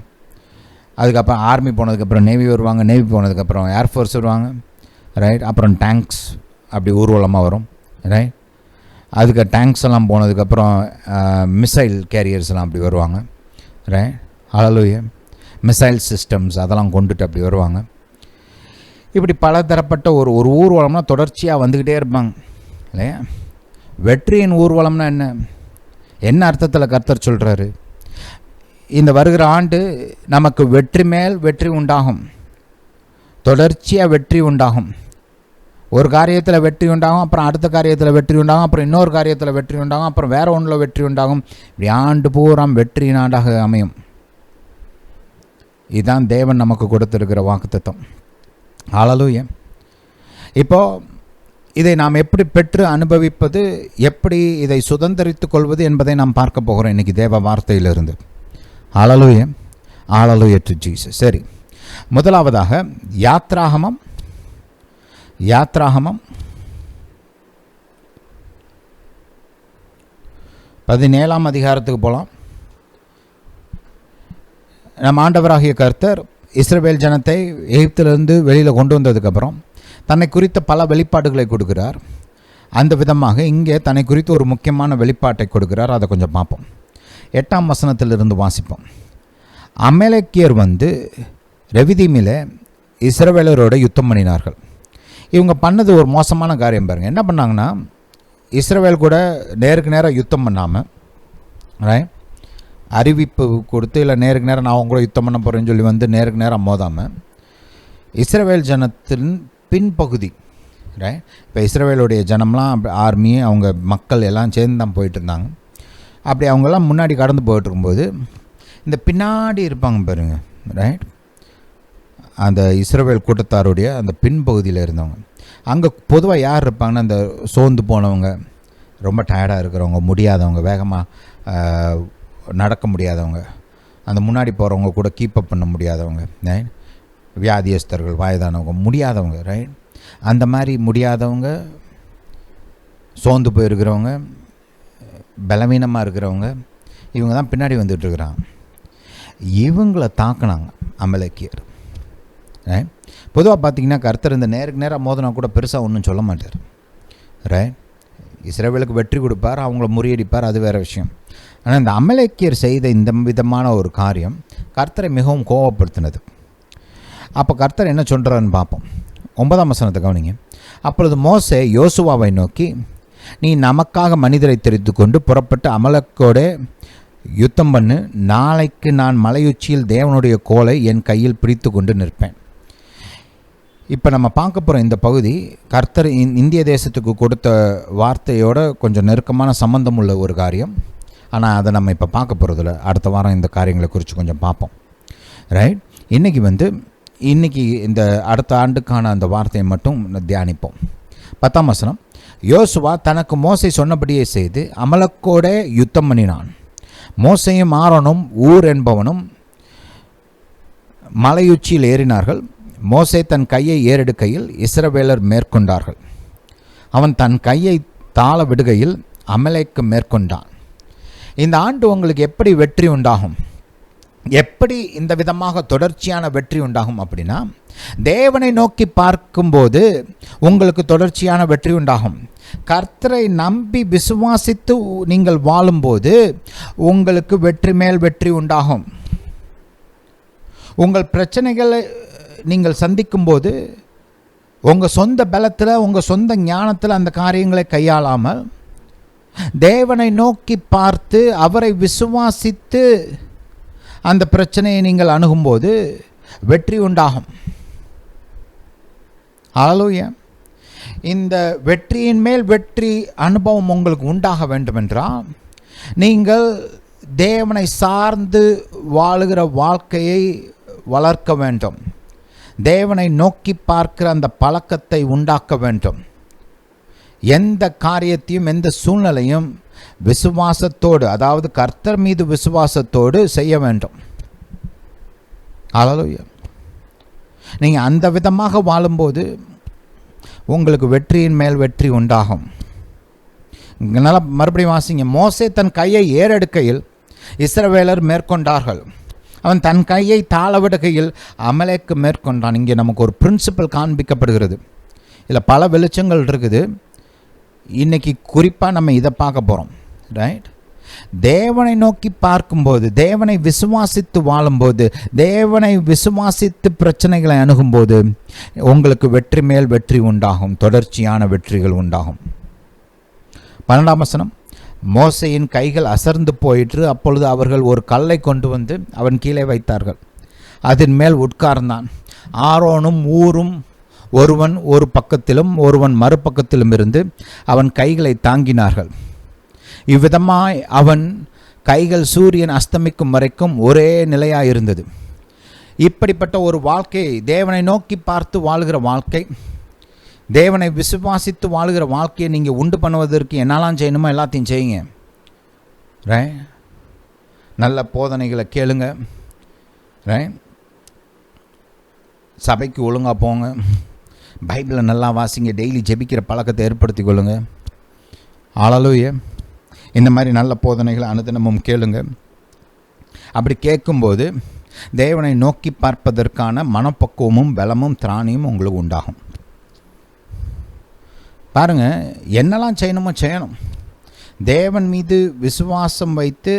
அதுக்கப்புறம் ஆர்மி போனதுக்கப்புறம் நேவி வருவாங்க, நேவி போனதுக்கப்புறம் ஏர்ஃபோர்ஸ் வருவாங்க, ரைட்? அப்புறம் டேங்க்ஸ் அப்படி ஊர்வலமாக வரும், ரைட்? அதுக்கு டேங்க்ஸ் எல்லாம் போனதுக்கப்புறம் மிசைல் கேரியர்ஸ்லாம் அப்படி வருவாங்க, ரைட்? ஹல்லேலூயா. மிசைல் சிஸ்டம்ஸ் அதெல்லாம் கொண்டுட்டு அப்படி வருவாங்க. இப்படி பலதரப்பட்ட ஒரு ஊர்வலம்னா தொடர்ச்சியாக வந்துக்கிட்டே இருப்பாங்க இல்லையா? வெற்றியின் ஊர்வலம்னா என்ன அர்த்தத்தில் கர்த்தர் சொல்கிறாரு? இந்த வருகிற ஆண்டு நமக்கு வெற்றி மேல் வெற்றி உண்டாகும், தொடர்ச்சியாக வெற்றி உண்டாகும். ஒரு காரியத்தில் வெற்றி உண்டாகும், அப்புறம் அடுத்த காரியத்தில் வெற்றி உண்டாகும், அப்புறம் இன்னொரு காரியத்தில் வெற்றி உண்டாகும், அப்புறம் வேறு ஒன்றில் வெற்றி உண்டாகும். இப்படி ஆண்டு பூரா வெற்றியின் ஆண்டாக அமையும். இதுதான் தேவன் நமக்கு கொடுத்திருக்கிற வாக்குத்தத்தம். ஹல்லேலூயா. இப்போது இதை நாம் எப்படி பெற்று அனுபவிப்பது, எப்படி இதை சுதந்திரித்து கொள்வது என்பதை நாம் பார்க்க போகிறோம் இன்றைக்கி தேவ வார்த்தையிலிருந்து. ஹல்லேலூயா, ஹல்லேலூயா டு ஜீசஸ். சரி, முதலாவதாக யாத்ராகமம் 17ஆம் அதிகாரத்துக்கு போகலாம். நம் ஆண்டவராகிய கர்த்தர் இஸ்ரவேல் ஜனத்தை எகிப்திலிருந்து வெளியில் கொண்டு வந்ததுக்கப்புறம் தன்னை குறித்த பல வெளிப்பாடுகளை கொடுக்கிறார். அந்த விதமாக இங்கே தன்னை குறித்து ஒரு முக்கியமான வெளிப்பாட்டை கொடுக்கிறார். அதை கொஞ்சம் பார்ப்போம். 8ஆம் வசனத்திலிருந்து வாசிப்போம். அமலேக்கியர் ரெவிதீமில் இஸ்ரவேலரோடு யுத்தம் பண்ணினார்கள். இவங்க பண்ணது ஒரு மோசமான காரியம் பாருங்கள். என்ன பண்ணாங்கன்னா, இஸ்ரவேல் கூட நேருக்கு நேராக யுத்தம் பண்ணாமல், அறிவிப்பு கொடுத்து இல்லை நேருக்கு நேரம் நான் அவங்க கூட யுத்தம் பண்ண போகிறேன்னு சொல்லி நேருக்கு நேரம் மோதாமல், இஸ்ரவேல் ஜனத்தின் பின்பகுதி, இப்போ இஸ்ரவேலுடைய ஜனம்லாம் ஆர்மி, அவங்க மக்கள் எல்லாம் சேர்ந்து தான் போயிட்டு இருந்தாங்க. அப்படி அவங்கெல்லாம் முன்னாடி கடந்து போயிட்டுருக்கும்போது இந்த பின்னாடி இருப்பாங்க பாருங்க, அந்த இஸ்ரவேல் கூட்டத்தாருடைய அந்த பின்பகுதியில் இருந்தவங்க. அங்கே பொதுவாக யார் இருப்பாங்கன்னா, அந்த சோர்ந்து போனவங்க, ரொம்ப டயர்டாக இருக்கிறவங்க, முடியாதவங்க, வேகமாக நடக்க முடியாதவங்க, அந்த முன்னாடி போகிறவங்க கூட கீப்பப் பண்ண முடியாதவங்க, வியாதியஸ்தர்கள், வயதானவங்க, முடியாதவங்க, அந்த மாதிரி முடியாதவங்க, சோர்ந்து போயிருக்கிறவங்க, பலவீனமாக இருக்கிறவங்க, இவங்க தான் பின்னாடி வந்துட்டுருக்குறாங்க. இவங்களை தாக்குனாங்க அமலேக்கியர். பொதுவாக பார்த்திங்கன்னா கர்த்தர் இந்த நேருக்கு நேராக மோதனா கூட பெருசாக ஒன்றும் சொல்ல மாட்டார். இஸ்ரவேலுக்கு வெற்றி கொடுப்பார், அவங்கள முறியடிப்பார், அது வேறு விஷயம். ஆனால் இந்த அமலேக்கியர் செய்த இந்த விதமான ஒரு காரியம் கர்த்தரை மிகவும் கோபப்படுத்தினது. அப்போ கர்த்தர் என்ன சொல்கிறான்னு பார்ப்போம். 9ஆம் வசனத்தை கவனிங்க. அப்பொழுது மோசே யோசுவாவை நோக்கி, நீ நமக்காக மனிதரை தெரிந்து கொண்டு புறப்பட்டு அமலேக்கோட யுத்தம் பண்ணு. நாளைக்கு நான் மலையுச்சியில் தேவனுடைய கோலை என் கையில் பிடித்து கொண்டு நிற்பேன். இப்போ நம்ம பார்க்க போகிற இந்த பகுதி கர்த்தர் இந்திய தேசத்துக்கு கொடுத்த வார்த்தையோட கொஞ்சம் நெருக்கமான சம்பந்தம் உள்ள ஒரு காரியம். ஆனால் அதை நம்ம இப்போ பார்க்க போகிறதில்ல. அடுத்த வாரம் இந்த காரியங்களை குறித்து கொஞ்சம் பார்ப்போம். இன்றைக்கி இந்த அடுத்த ஆண்டுக்கான அந்த வார்த்தையை மட்டும் தியானிப்போம். 10ஆம் வசனம். யோசுவா தனக்கு மோசே சொன்னபடியே செய்து அமலேக்கோட யுத்தம் பண்ணினான். மோசேயும் ஆரோனும் ஊர் என்பவனும் மலையுச்சியில் ஏறினார்கள். மோசே தன் கையை ஏறெடுக்கையில் இஸ்ரவேலர் மேற்கொண்டார்கள். அவன் தன் கையை தாழ விடுகையில் அமலேக்கு மேற்கொண்டான். இந்த ஆண்டு உங்களுக்கு எப்படி வெற்றி உண்டாகும், எப்படி இந்த விதமாக தொடர்ச்சியான வெற்றி உண்டாகும் அப்படின்னா, தேவனை நோக்கி பார்க்கும்போது உங்களுக்கு தொடர்ச்சியான வெற்றி உண்டாகும். கர்த்தரை நம்பி விசுவாசித்து நீங்கள் வாழும்போது உங்களுக்கு வெற்றி மேல் வெற்றி உண்டாகும். உங்கள் பிரச்சனைகளை நீங்கள் சந்திக்கும்போது உங்கள் சொந்த பலத்தில், உங்கள் சொந்த ஞானத்தில் அந்த காரியங்களை கையாளாமல் தேவனை நோக்கி பார்த்து அவரை விசுவாசித்து அந்த பிரச்சனையை நீங்கள் அணுகும்போது வெற்றி உண்டாகும். ஹல்லேலூயா. இந்த வெற்றியின் மேல் வெற்றி அனுபவம் உங்களுக்கு உண்டாக வேண்டுமென்றால் நீங்கள் தேவனை சார்ந்து வாழுகிற வாழ்க்கையை வளர்க்க வேண்டும். தேவனை நோக்கி பார்க்கிற அந்த பழக்கத்தை உண்டாக்க வேண்டும். எந்த காரியத்தையும் எந்த சூழ்நிலையும் விசுவாசத்தோடு, அதாவது கர்த்தர் மீது விசுவாசத்தோடு செய்ய வேண்டும். ஹல்லேலூயா. நீங்கள் அந்த விதமாக வாழும்போது உங்களுக்கு வெற்றியின் மேல் வெற்றி உண்டாகும். நல்லா மறுபடியும் வாசிங்க. மோசே தன் கையை ஏறெடுக்கையில் இஸ்ரவேலர் மேற்கொண்டார்கள். அவன் தன் கையை தாளவிடுகையில் அமலேக்கு மேற்கொண்டான். இங்கே நமக்கு ஒரு பிரின்சிபல் காண்பிக்கப்படுகிறது. இதில் பல வெளிச்சங்கள் இருக்குது. இன்றைக்கி குறிப்பாக நம்ம இதை பார்க்க போகிறோம். தேவனை நோக்கி பார்க்கும்போது, தேவனை விசுவாசித்து வாழும்போது, தேவனை விசுவாசித்து பிரச்சனைகளை அணுகும்போது உங்களுக்கு வெற்றி மேல் வெற்றி உண்டாகும், தொடர்ச்சியான வெற்றிகள் உண்டாகும். 12ஆம் வசனம். மோசேயின் கைகள் அசர்ந்து போயிற்று. அப்பொழுது அவர்கள் ஒரு கல்லை கொண்டு வந்து அவன் கீழே வைத்தார்கள். அதன் மேல் உட்கார்ந்தான். ஆரோனும் ஊரும் ஒருவன் ஒரு பக்கத்திலும் ஒருவன் மறுபக்கத்திலும் இருந்து அவன் கைகளை தாங்கினார்கள். இவ்விதமாய் அவன் கைகள் சூரியன் அஸ்தமிக்கும் வரைக்கும் ஒரே நிலையாயிருந்தது. இப்படிப்பட்ட ஒரு வாழ்க்கை, தேவனை நோக்கி பார்த்து வாழுகிற வாழ்க்கை, தேவனை விசுவாசித்து வாழுகிற வாழ்க்கையை நீங்கள் உண்டு பண்ணுவதற்கு என்னெல்லாம் செய்யணுமோ எல்லாத்தையும் செய்யுங்க. ரைட்? நல்ல போதனைகளை கேளுங்க. ரைட்? சபைக்கு ஒழுங்காக போங்க. பைபிளை நல்லா வாசிங்க. டெய்லி ஜெபிக்கிற பழக்கத்தை ஏற்படுத்தி கொள்ளுங்க. ஹல்லேலூயா. இந்த மாதிரி நல்ல போதனைகளை அனுதினமும் கேளுங்க. அப்படி கேட்கும்போது தேவனை நோக்கி பார்ப்பதற்கான மனப்பக்குவமும் பலமும் திராணியும் உங்களுக்கு உண்டாகும். பாருங்கள், என்னெல்லாம் செய்யணுமோ செய்யணும். தேவன் மீது விசுவாசம் வைத்து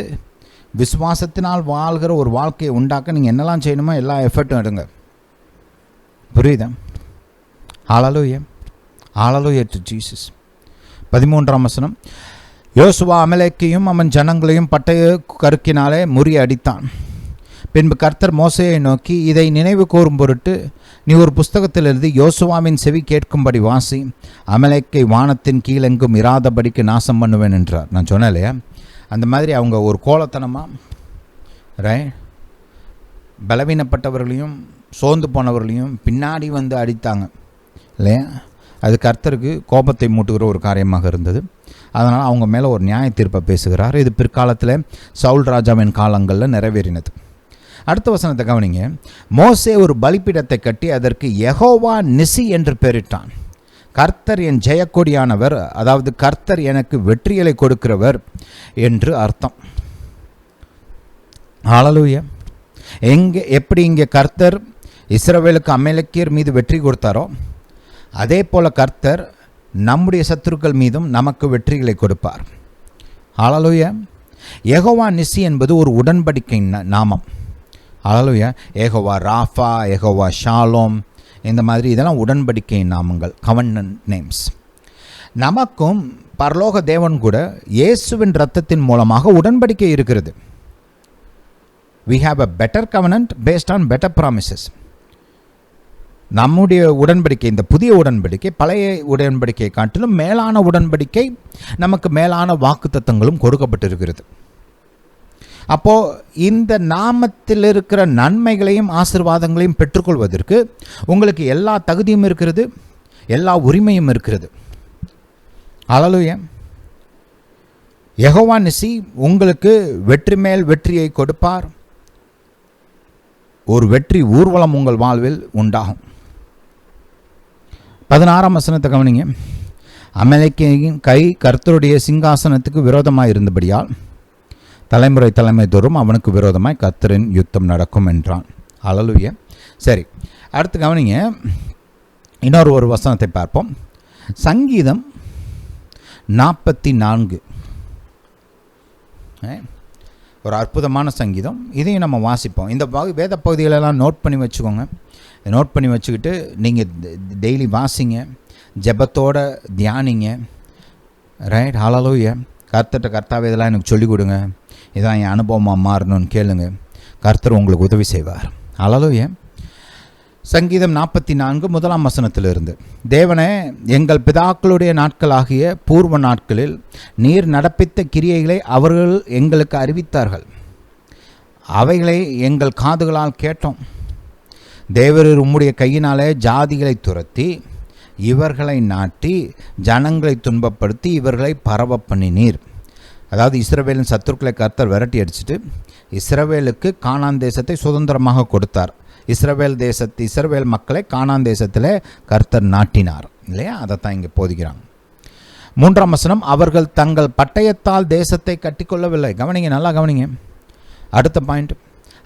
விசுவாசத்தினால் வாழ்கிற ஒரு வாழ்க்கையை உண்டாக்க நீங்கள் என்னெல்லாம் செய்யணுமோ எல்லா எஃபர்ட்டும் எடுங்க. புரியுதா? ஹல்லேலூயா. Hallelujah to Jesus. 13ஆம் வசனம். யோசுவா அமலேக்கையும் அவன் ஜனங்களையும் பட்டய கருக்கினாலே முறியடித்தான். பின்பு கர்த்தர் மோசேயை நோக்கி, இதை நினைவு கூறும் பொருட்டு நீ ஒரு புஸ்தகத்தில் எழுதி யோசுவாவின் செவி கேட்கும்படி வாசி, அமலேக்கை வானத்தின் கீழெங்கும் இராதபடிக்கு நாசம் பண்ணுவேன் என்றார். நான் சொன்னேன் இல்லையா, அந்த மாதிரி அவங்க ஒரு கோலத்தனமாக பலவீனப்பட்டவர்களையும் சோர்ந்து போனவர்களையும் பின்னாடி வந்து அடித்தாங்க இல்லையா. அது கர்த்தருக்கு கோபத்தை மூட்டுகிற ஒரு காரியமாக இருந்தது. அதனால் அவங்க மேலே ஒரு நியாய தீர்ப்பை பேசுகிறார். இது பிற்காலத்தில் சவுல் ராஜாவின் காலங்களில் நிறைவேறினது. அடுத்த வசனத்தை கவனிங்க. மோசே ஒரு பலிபீடத்தை கட்டி அதற்கு யெகோவா நிசி என்று பெயரிட்டான். கர்த்தர் என் ஜெயக்கொடியானவர், அதாவது கர்த்தர் எனக்கு வெற்றிகளை கொடுக்கிறவர் என்று அர்த்தம். ஹல்லேலூயா. எப்படி இங்கே கர்த்தர் இஸ்ரவேலுக்கு அமலேக்கியர் மீது வெற்றி கொடுத்தாரோ, அதே போல கர்த்தர் நம்முடைய சத்துருக்கள் மீதும் நமக்கு வெற்றிகளை கொடுப்பார். ஹல்லேலூயா. யெகோவா நிசி என்பது ஒரு உடன்படிக்கை நாமம். ஹல்லேலூயா. யெகோவா ராஃபா, யெகோவா ஷாலோம், இந்த மாதிரி இதெல்லாம் உடன்படிக்கை நாமங்கள், கவர்னன்ட் நேம்ஸ். நமக்கும் பரலோக தேவன் கூட இயேசுவின் இரத்தத்தின் மூலமாக உடன்படிக்கை இருக்கிறது. we have a better covenant based on better promises. நம்முடைய உடன்படிக்கை, இந்த புதிய உடன்படிக்கை பழைய உடன்படிக்கை காட்டிலும் மேலான உடன்படிக்கை, நமக்கு மேலான வாக்குத்தத்தங்களும் கொடுக்கப்பட்டிருக்கிறது. அப்போது இந்த நாமத்தில் இருக்கிற நன்மைகளையும் ஆசீர்வாதங்களையும் பெற்றுக்கொள்வதற்கு உங்களுக்கு எல்லா தகுதியும் இருக்கிறது, எல்லா உரிமையும் இருக்கிறது. ஹல்லேலூயா. யெகோவா நிசி உங்களுக்கு வெற்றி மேல் வெற்றியை கொடுப்பார். ஒரு வெற்றி ஊர்வலம் உங்கள் வாழ்வில் உண்டாகும். 16ஆம் வசனத்தை கவனிங்க. அமலேக்கின் கை கர்த்தருடைய சிங்காசனத்துக்கு விரோதமாக இருந்தபடியால் தலைமுறை தோறும் அவனுக்கு விரோதமாய் கர்த்தரின் யுத்தம் நடக்கும் என்றான். ஹல்லேலூயா. சரி, அடுத்து கவனிங்க. இன்னொரு ஒரு வசனத்தை பார்ப்போம். சங்கீதம் 44 ஒரு அற்புதமான சங்கீதம். இதையும் நம்ம வாசிப்போம். இந்த வேத பகுதிகளெல்லாம் நோட் பண்ணி வச்சுக்கோங்க. நோட் பண்ணி வச்சுக்கிட்டு நீங்கள் டெய்லி வாசிங்க, ஜெபத்தோட தியானிங்க. ரைட்? ஹல்லேலூயா. கர்த்தாவே இதெல்லாம் எனக்கு சொல்லிக் கொடுங்க, இதான் என் அனுபவமாக மாறணும்னு கேளுங்க. கர்த்தர் உங்களுக்கு உதவி செய்வார். ஹல்லேலூயா. சங்கீதம் 44 1ஆம் வசனத்திலிருந்து. தேவனே, எங்கள் பிதாக்களுடைய நாட்களாகிய பூர்வ நாட்களில் நீர் நடப்பித்த கிரியைகளை அவர்கள் எங்களுக்கு அறிவித்தார்கள், அவைகளை எங்கள் காதுகளால் கேட்டோம். தேவரீர் உம்முடைய கையினாலே ஜாதிகளை துரத்தி இவர்களை நாட்டி ஜனங்களை துன்பப்படுத்தி இவர்களை பரவ பண்ணினீர். அதாவது இஸ்ரவேலின் சத்துருக்களை கர்த்தர் விரட்டி அடிச்சுட்டு இஸ்ரவேலுக்கு கானான் தேசத்தை சுதந்திரமாக கொடுத்தார். இஸ்ரவேல் மக்களை கானான் தேசத்தில் கர்த்தர் நாட்டினார் இல்லையா. அதைத்தான் இங்கே போதிக்கிறாங்க. 3ஆம் வசனம். அவர்கள் தங்கள் பட்டயத்தால் தேசத்தை கட்டிக்கொள்ளவில்லை. கவனிங்க, நல்லா கவனிங்க. அடுத்த பாயிண்ட்.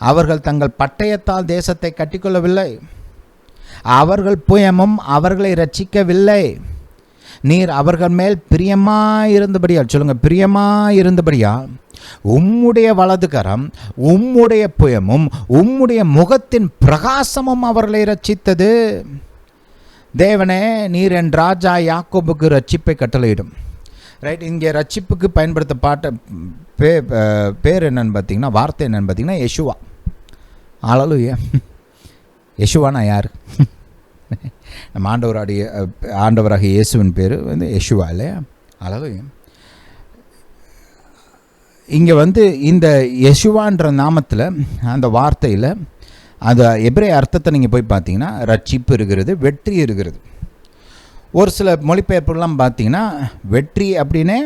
அவர்கள் தங்கள் பட்டயத்தால் தேசத்தை கட்டிக்கொள்ளவில்லை, அவர்கள் புயமும் அவர்களை ரட்சிக்கவில்லை. நீர் அவர்கள் மேல் பிரியமாயிருந்தபடியால், சொல்லுங்க, பிரியமாயிருந்தபடியால் உம்முடைய வலது கரம் உம்முடைய புயமும் உம்முடைய முகத்தின் பிரகாசமும் அவர்களை ரட்சித்தது. தேவனே, நீர் என் ராஜா யாக்கோபுக்கு ரட்சிப்பை கட்டளையிடும். ரைட்? இங்கே ரட்சிப்புக்கு பயன்படுத்தப்பட்ட பேர் என்னன்னு பார்த்தீங்கன்னா, வார்த்தை என்னன்னு பார்த்தீங்கன்னா யெஷுவா. ஹல்லேலூயா. யெஷுவானா யார்? நம்ம ஆண்டவராகிய இயேசுவின் பேர் வந்து யெஷுவா இல்லையா. ஹல்லேலூயா. இங்கே வந்து இந்த யெஷுவான்ற நாமத்தில், அந்த வார்த்தையில் அது எபிரேய அர்த்தத்தை நீங்கள் போய் பார்த்தீங்கன்னா ரட்சிப்பு இருக்கிறது, வெற்றி இருக்கிறது. ஒரு சில மொழிபெயர்ப்புலாம் பார்த்தீங்கன்னா வெற்றி அப்படின்னே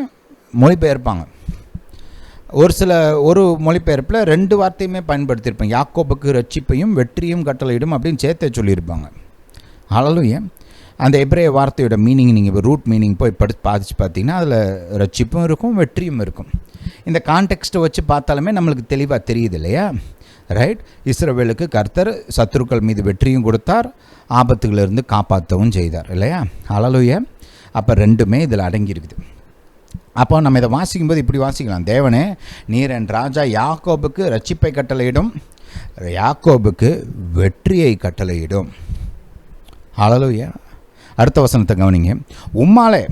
மொழிபெயர்ப்பாங்க. ஒரு மொழிபெயர்ப்பில் 2 வார்த்தையுமே பயன்படுத்தியிருப்பாங்க. யாக்கோபுக்கு ரட்சிப்பையும் வெற்றியும் கட்டளையிடும் அப்படின்னு சேர்த்தே சொல்லியிருப்பாங்க. ஹல்லேலூயா. அந்த எபிரேய வார்த்தையோட மீனிங் நீங்கள் ரூட் மீனிங் போய் படித்து பார்த்தீங்கன்னா அதில் ரட்சிப்பும் இருக்கும், வெற்றியும் இருக்கும். இந்த கான்டெக்ஸ்ட்டை வச்சு பார்த்தாலுமே நம்மளுக்கு தெளிவாக தெரியுது இல்லையா? ரைட். இஸ்ரவேலுக்கு கர்த்தர் சத்துருக்கள் மீது வெற்றியும் கொடுத்தார், ஆபத்துகளிலிருந்து காப்பாற்றவும் செய்தார் இல்லையா? ஹல்லேலூயா. அப்போ 2மே இதில் அடங்கியிருக்குது. அப்போ நம்ம இதை வாசிக்கும்போது இப்படி வாசிக்கலாம்: தேவனே, நீர் என் ராஜா யாக்கோபுக்கு ரட்சிப்பை கட்டளையிடும், யாக்கோபுக்கு வெற்றியை கட்டளையிடும். ஹல்லேலூயா. அடுத்த வசனத்தை கவனிங்க. உம்மாலே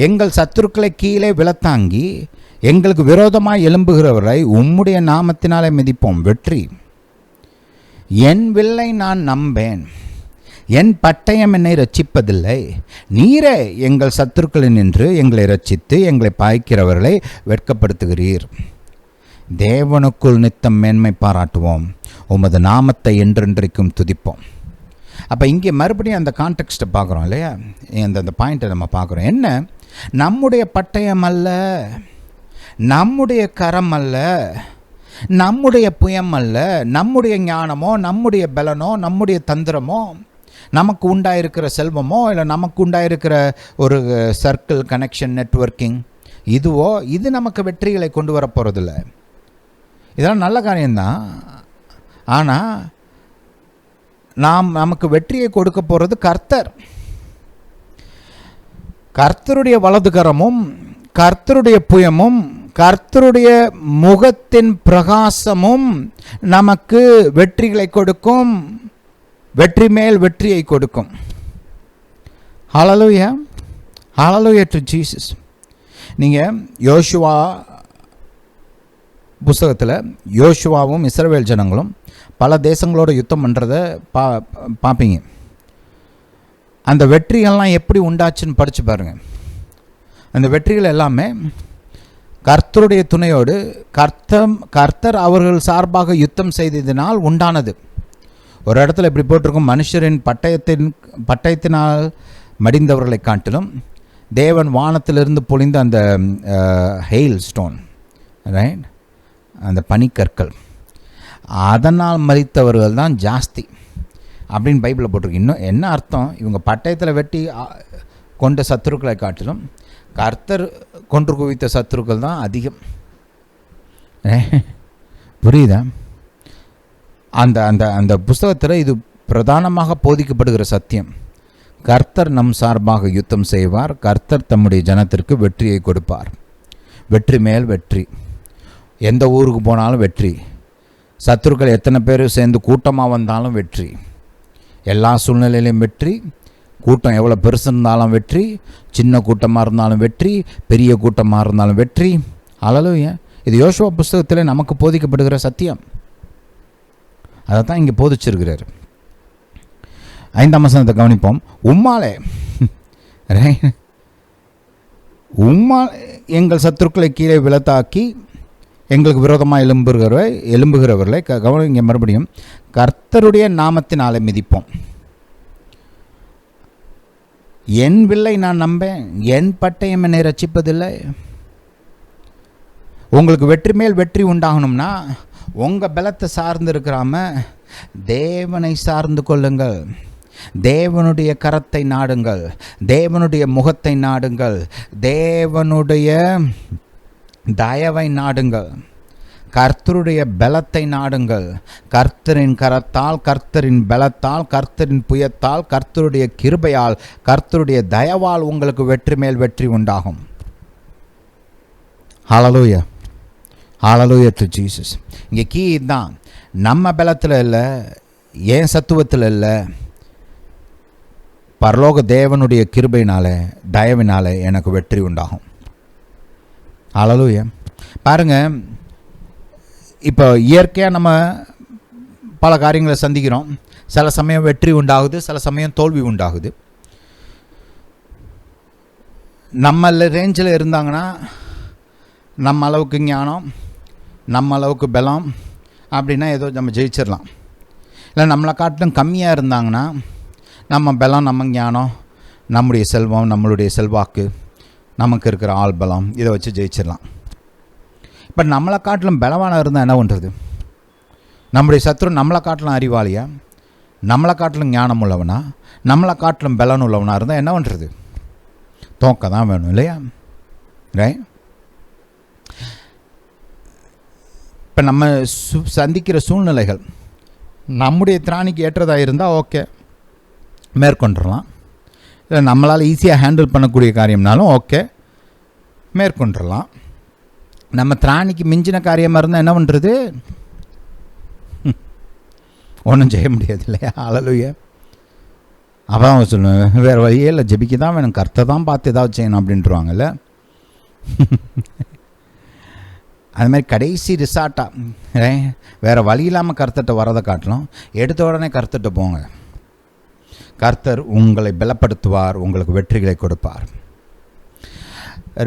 எங்கள் சத்துருக்களை கீழே விழத்தாங்கி எங்களுக்கு விரோதமாய் எழும்புகிறவரை உம்முடைய நாமத்தினாலே மிதிப்போம். வெற்றி. என் வில்லை நான் நம்பேன், என் பட்டயம் என்னை ரட்சிப்பதில்லை. நீரே எங்கள் சத்துருக்களில் நின்று எங்களை ரட்சித்து எங்களை பாய்க்கிறவர்களை வெட்கப்படுத்துகிறீர். தேவனுக்குள் நித்தம் மேன்மை பாராட்டுவோம், உமது நாமத்தை என்றென்றைக்கும் துதிப்போம். அப்போ இங்கே மறுபடியும் அந்த கான்டெக்ஸ்ட்டை பார்க்குறோம் இல்லையா? அந்த பாயிண்ட்டை நம்ம பார்க்குறோம். என்ன? நம்முடைய பட்டயம் அல்ல, நம்முடைய கரம் அல்ல, நம்முடைய புயம் அல்ல, நம்முடைய ஞானமோ நம்முடைய பலனோ நம்முடைய தந்திரமோ நமக்கு உண்டாயிருக்கிற செல்வமோ இல்லை நமக்கு உண்டாயிருக்கிற ஒரு சர்க்கிள் கனெக்ஷன் நெட்வொர்க்கிங் இது நமக்கு வெற்றிகளை கொண்டு வர போகிறதில்ல. இதெல்லாம் நல்ல காரியம்தான். ஆனால் நமக்கு வெற்றியை கொடுக்க போகிறது கர்த்தர். கர்த்தருடைய வலதுகரமும் கர்த்தருடைய புயமும் கர்த்தருடைய முகத்தின் பிரகாசமும் நமக்கு வெற்றிகளை கொடுக்கும், வெற்றி மேல் வெற்றியை கொடுக்கும். ஹல்லேலூயா. Hallelujah to Jesus. நீங்கள் யோசுவா புஸ்தகத்தில் யோசுவாவும் இஸ்ரவேல் ஜனங்களும் பல தேசங்களோட யுத்தம் பண்ணுறதை பார்ப்பீங்க. அந்த வெற்றிகள்லாம் எப்படி உண்டாச்சுன்னு படித்து பாருங்கள். அந்த வெற்றிகள் எல்லாமே கர்த்தருடைய துணையோடு கர்த்தர் அவர்கள் சார்பாக யுத்தம் செய்ததினால் உண்டானது. ஒரு இடத்துல இப்படி போட்டிருக்கும்: மனுஷரின் பட்டயத்தினால் மடிந்தவர்களை காட்டிலும் தேவன் வானத்திலிருந்து பொழிந்த அந்த ஹெயில் ஸ்டோன், ரைட், அந்த பனிக்கற்கள், அதனால் மரித்தவர்கள் தான் ஜாஸ்தி அப்படின்னு பைபிளில் போட்டிருக்கு. இன்னும் என்ன அர்த்தம்? இவங்க பட்டயத்தில் வெட்டி கொண்ட சத்துருக்களை காட்டிலும் கர்த்தர் கொன்று குவித்த சத்துருக்கள் தான் அதிகம். புரியுதா? அந்த அந்த அந்த புஸ்தகத்தில் இது பிரதானமாக போதிக்கப்படுகிற சத்தியம். கர்த்தர் நம் சார்பாக யுத்தம் செய்வார், கர்த்தர் தம்முடைய ஜனத்திற்கு வெற்றியை கொடுப்பார். வெற்றி மேல் வெற்றி. எந்த ஊருக்கு போனாலும் வெற்றி. சத்துருக்கள் எத்தனை பேர் சேர்ந்து கூட்டமாக வந்தாலும் வெற்றி. எல்லா சூழ்நிலையிலும் வெற்றி. கூட்டம் எவ்வளோ பெருசு இருந்தாலும் வெற்றி, சின்ன கூட்டமாக இருந்தாலும் வெற்றி, பெரிய கூட்டமாக இருந்தாலும் வெற்றி. ஹல்லேலூயா. இது யோசுவா புஸ்தகத்தில் நமக்கு போதிக்கப்படுகிற சத்தியம். அதை தான் இங்கே போதிச்சிருக்கிறார். 5ஆம் வசனத்தை கவனிப்போம். உம்மாலே எங்கள் சத்துருக்களை கீழே விழத்தாக்கி எங்களுக்கு விரோதமாக எழும்புகிறவர்களை கவனிங்க. மறுபடியும் கர்த்தருடைய நாமத்தினாலே மிதிப்போம். என் வில்லை நான் நம்பேன், என் பட்டயம் என்னை ரட்சிப்பதில்லை. உங்களுக்கு வெற்றி மேல் வெற்றி உண்டாகணும்னா உங்கள் பலத்தை சார்ந்து இருக்கிறாம தேவனை சார்ந்து கொள்ளுங்கள். தேவனுடைய கரத்தை நாடுங்கள், தேவனுடைய முகத்தை நாடுங்கள், தேவனுடைய தயவை நாடுங்கள், கர்த்தருடைய பலத்தை நாடுங்கள். கர்த்தரின் கரத்தால், கர்த்தரின் பலத்தால், கர்த்தரின் புயத்தால், கர்த்தருடைய கிருபையால், கர்த்தருடைய தயவால் உங்களுக்கு வெற்றி மேல் வெற்றி உண்டாகும். ஹல்லேலூயா. Hallelujah to Jesus. இங்கே கீ தான். நம்ம பலத்தில் இல்லை, ஏன் சத்துவத்தில் இல்லை, பரலோக தேவனுடைய கிருபையினால தயவினால எனக்கு வெற்றி உண்டாகும். ஹல்லேலூயா. பாருங்கள், இப்போ இயற்கையாக நம்ம பல காரியங்களை சந்திக்கிறோம். சில சமயம் வெற்றி உண்டாகுது, சில சமயம் தோல்வி உண்டாகுது. நம்ம ரேஞ்சில் இருந்தாங்கன்னா நம்ம அளவுக்கு ஞானம், நம்ம அளவுக்கு பலம் அப்படின்னா ஏதோ நம்ம ஜெயிச்சிடலாம். இல்லை நம்மளை காட்டிலும் கம்மியாக இருந்தாங்கன்னா நம்ம பலம், நம்ம ஞானம், நம்முடைய செல்வம், நம்மளுடைய செல்வாக்கு, நமக்கு இருக்கிற ஆள் பலம், இதை வச்சு ஜெயிச்சிடலாம். இப்போ நம்மளை காட்டிலும் பலவான இருந்தால் என்ன பண்ணுறது? நம்முடைய சத்ரு நம்மளை காட்டிலும் அறிவாளியா, நம்மளை காட்டிலும் ஞானம் உள்ளவனா, நம்மளை காட்டிலும் பலன் உள்ளவனாக இருந்தால் என்ன பண்ணுறது? தோக்க தான் வேணும் இல்லையா? ரைட். இப்போ நம்ம சந்திக்கிற சூழ்நிலைகள் நம்முடைய திராணிக்கு ஏற்றதாக இருந்தால் ஓகே, மேற்கொண்டுடலாம். இல்லை நம்மளால் ஈஸியாக ஹேண்டில் பண்ணக்கூடிய காரியம்னாலும் ஓகே, மேற்கொண்டுடலாம். நம்ம திராணிக்கு மிஞ்சின காரியமாக இருந்தால் என்ன பண்ணுறது? ஒன்றும் செய்ய முடியாது இல்லையா? ஹல்லேலூயா. அப்போ அவங்க சொல்லுவேன், வேறு வழியே இல்லை, ஜெபிக்க தான் வேணும், கர்த்தரை தான் பார்த்து ஏதாவது செய்யணும் அப்படின்ட்டுருவாங்கல்ல. அது மாதிரி கடைசி ரிசார்ட்டாக வேறு வழி இல்லாமல் கர்த்தர்கிட்ட வரதை காட்டலாம், எடுத்த உடனே கர்த்தர்கிட்ட போங்க. கர்த்தர் உங்களை பலப்படுத்துவார், உங்களுக்கு வெற்றிகளை கொடுப்பார்.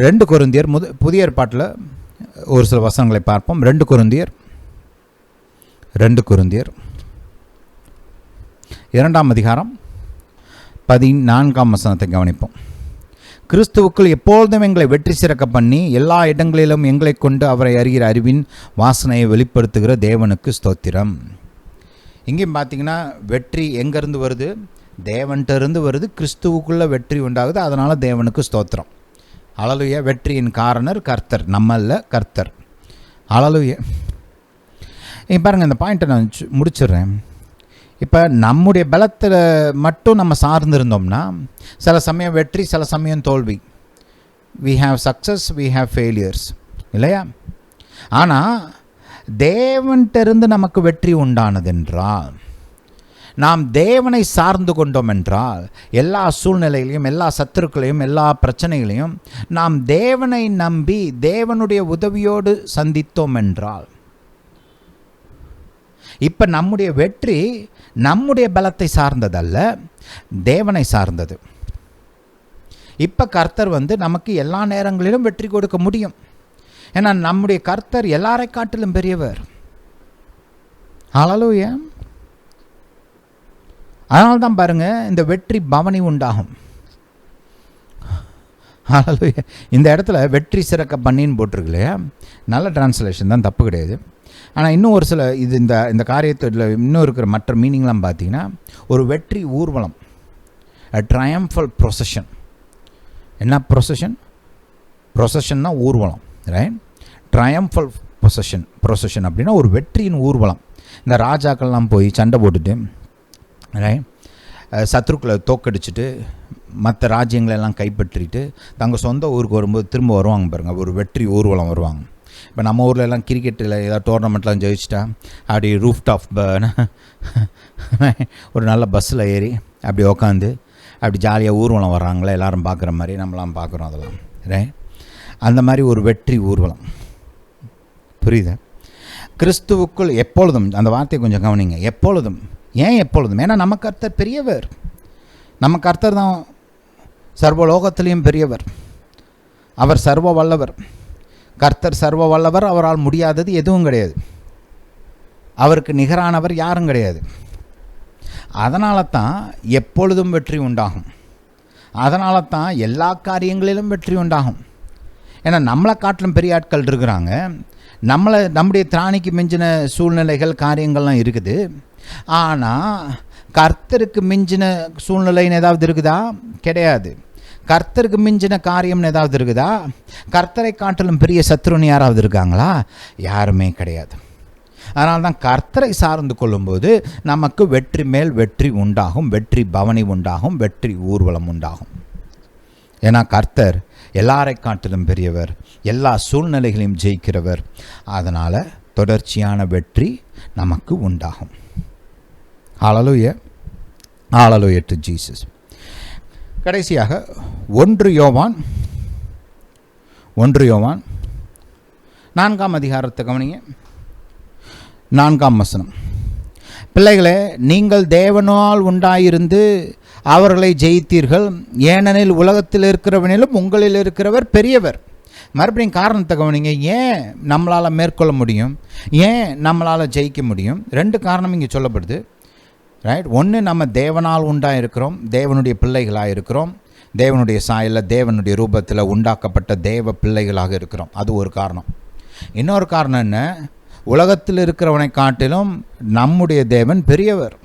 2 கொரிந்தியர் புதிய ஏற்பாட்டில் ஒரு சில வசனங்களை பார்ப்போம். 2 கொரிந்தியர் 2ஆம் அதிகாரம் 14ஆம் வசனத்தை கவனிப்போம். கிறிஸ்துவுக்குள் எப்பொழுதும் எங்களை வெற்றி சிறக்க பண்ணி எல்லா இடங்களிலும் எங்களை கொண்டு அவரை அறிகிற அறிவின் வாசனையை வெளிப்படுத்துகிற தேவனுக்கு ஸ்தோத்திரம். இங்கேயும் பார்த்தீங்கன்னா வெற்றி எங்கேருந்து வருது? தேவன்கிட்ட இருந்து வருது. கிறிஸ்துவுக்குள்ளே வெற்றி உண்டாகுது, அதனால் தேவனுக்கு ஸ்தோத்திரம். ஹல்லேலூயா. வெற்றியின் காரணர் கர்த்தர், நம்மல்ல, கர்த்தர். ஹல்லேலூயா. பாருங்கள், இந்த பாயிண்ட்டை நான் முடிச்சிடுறேன். இப்போ நம்முடைய பலத்தில் மட்டும் நம்ம சார்ந்திருந்தோம்னா சில சமயம் வெற்றி, சில சமயம் தோல்வி. we have success, we have failures இல்லையா? ஆனால் தேவன்கிட்ட நமக்கு வெற்றி உண்டானதென்றால், நாம் தேவனை சார்ந்து கொண்டோம் என்றால், எல்லா சூழ்நிலைகளையும், எல்லா சத்துருக்களையும், எல்லா பிரச்சனைகளையும் நாம் தேவனை நம்பி தேவனுடைய உதவியோடு சந்தித்தோம் என்றால், இப்போ நம்முடைய வெற்றி நம்முடைய பலத்தை சார்ந்ததல்ல, தேவனை சார்ந்தது. இப்போ கர்த்தர் நமக்கு எல்லா நேரங்களிலும் வெற்றி கொடுக்க முடியும். ஏன்னா நம்முடைய கர்த்தர் எல்லாரை காட்டிலும் பெரியவர். ஹல்லேலூயா. அதனால தான் பாருங்க, இந்த வெற்றி பவனி உண்டாகும். ஹல்லேலூயா. இந்த இடத்துல வெற்றி சிறக்க பண்ணின்னு போட்டிருக்கு இல்லையா? நல்ல டிரான்ஸ்லேஷன் தான், தப்பு கிடையாது. ஆனால் இன்னும் ஒரு சில இந்த காரியத்தில் இன்னும் இருக்கிற மற்ற மீனிங்லாம் பார்த்தீங்கன்னா, ஒரு வெற்றி ஊர்வலம், ட்ரையம்ஃபல் ப்ரொசஷன். என்ன ப்ரொசஷன்னா ஊர்வலம், ரைட்? ட்ரையம்ஃபல் ப்ரொசஷன் அப்படின்னா ஒரு வெற்றியின் ஊர்வலம். இந்த ராஜாக்கள்லாம் போய் சண்டை போட்டுட்டு, ரைட், சத்ருக்களை தோக்கடிச்சிட்டு மற்ற ராஜ்யங்களெல்லாம் கைப்பற்றிட்டு தங்கள் சொந்த ஊருக்கு வரும்போது திரும்ப வருவாங்க பாருங்கள், ஒரு வெற்றி ஊர்வலம் வருவாங்க. இப்போ நம்ம ஊரில் எல்லாம் கிரிக்கெட்டில் ஏதாவது டோர்னமெண்ட்லாம் ஜெயிச்சிட்டா அப்படி ரூஃப் டாப் ஒரு நல்ல பஸ்ஸில் ஏறி அப்படி உக்காந்து அப்படி ஜாலியாக ஊர்வலம் வர்றாங்களே, எல்லோரும் பார்க்குற மாதிரி நம்மளாம் பார்க்குறோம் அதெல்லாம், ரைட்? அந்த மாதிரி ஒரு வெற்றி ஊர்வலம். புரியுதா? கிறிஸ்துவுக்குள் எப்பொழுதும், அந்த வார்த்தையை கொஞ்சம் கவனிங்க, எப்பொழுதும். ஏன் எப்பொழுதும்? ஏன்னா நம்ம கர்த்தர் பெரியவர். நம்ம கர்த்தர் தான் சர்வலோகத்திலையும் பெரியவர். அவர் சர்வ வல்லவர். கர்த்தர் சர்வ வல்லவர். அவரால் முடியாதது எதுவும் கிடையாது. அவருக்கு நிகரானவர் யாரும் கிடையாது. அதனால தான் எப்பொழுதும் வெற்றி உண்டாகும். அதனால தான் எல்லா காரியங்களிலும் வெற்றி உண்டாகும். ஏன்னா நம்மளை காட்டிலும் பெரிய ஆட்கள் இருக்கிறாங்க. நம்முடைய திராணிக்கு மிஞ்சின சூழ்நிலைகள், காரியங்கள்லாம் இருக்குது. ஆனால் கர்த்தருக்கு மிஞ்சின சூழ்நிலைன்னு ஏதாவது இருக்குதா? கிடையாது. கர்த்தருக்கு மிஞ்சின காரியம்னு ஏதாவது இருக்குதா? கர்த்தரை காட்டிலும் பெரிய சத்ருன்னு யாராவது இருக்காங்களா? யாருமே கிடையாது. அதனால தான் கர்த்தரை சார்ந்து கொள்ளும்போது நமக்கு வெற்றி மேல் வெற்றி உண்டாகும், வெற்றி பவனி உண்டாகும், வெற்றி ஊர்வலம் உண்டாகும். ஏன்னா கர்த்தர் எல்லாரை காட்டிலும் பெரியவர், எல்லா சூழ்நிலைகளையும் ஜெயிக்கிறவர். அதனால் தொடர்ச்சியான வெற்றி நமக்கு உண்டாகும். ஹல்லேலூயா. Hallelujah to Jesus. கடைசியாக 1 யோவான் 4ஆம் அதிகாரத்தை கவனிங்க. 4ஆம் வசனம். பிள்ளைகளே, நீங்கள் தேவனால் உண்டாயிருந்து அவர்களை ஜெயித்தீர்கள், ஏனெனில் உலகத்தில் இருக்கிறவனிலும் உங்களில் இருக்கிறவர் பெரியவர். மறுபடியும் காரணத்தை கவனிங்க. ஏன் நம்மளால் மேற்கொள்ள முடியும், ஏன் நம்மளால் ஜெயிக்க முடியும்? 2 காரணம் இங்கே சொல்லப்படுது. ரைட். ஒன்று, நம்ம தேவனால் உண்டாக இருக்கிறோம், தேவனுடைய பிள்ளைகளாக இருக்கிறோம், தேவனுடைய சாயலில் தேவனுடைய ரூபத்தில் உண்டாக்கப்பட்ட தேவ பிள்ளைகளாக இருக்கிறோம். அது ஒரு காரணம். இன்னொரு காரணம் என்ன, உலகத்தில் இருக்கிறவனை காட்டிலும் நம்முடைய தேவன் பெரியவர்.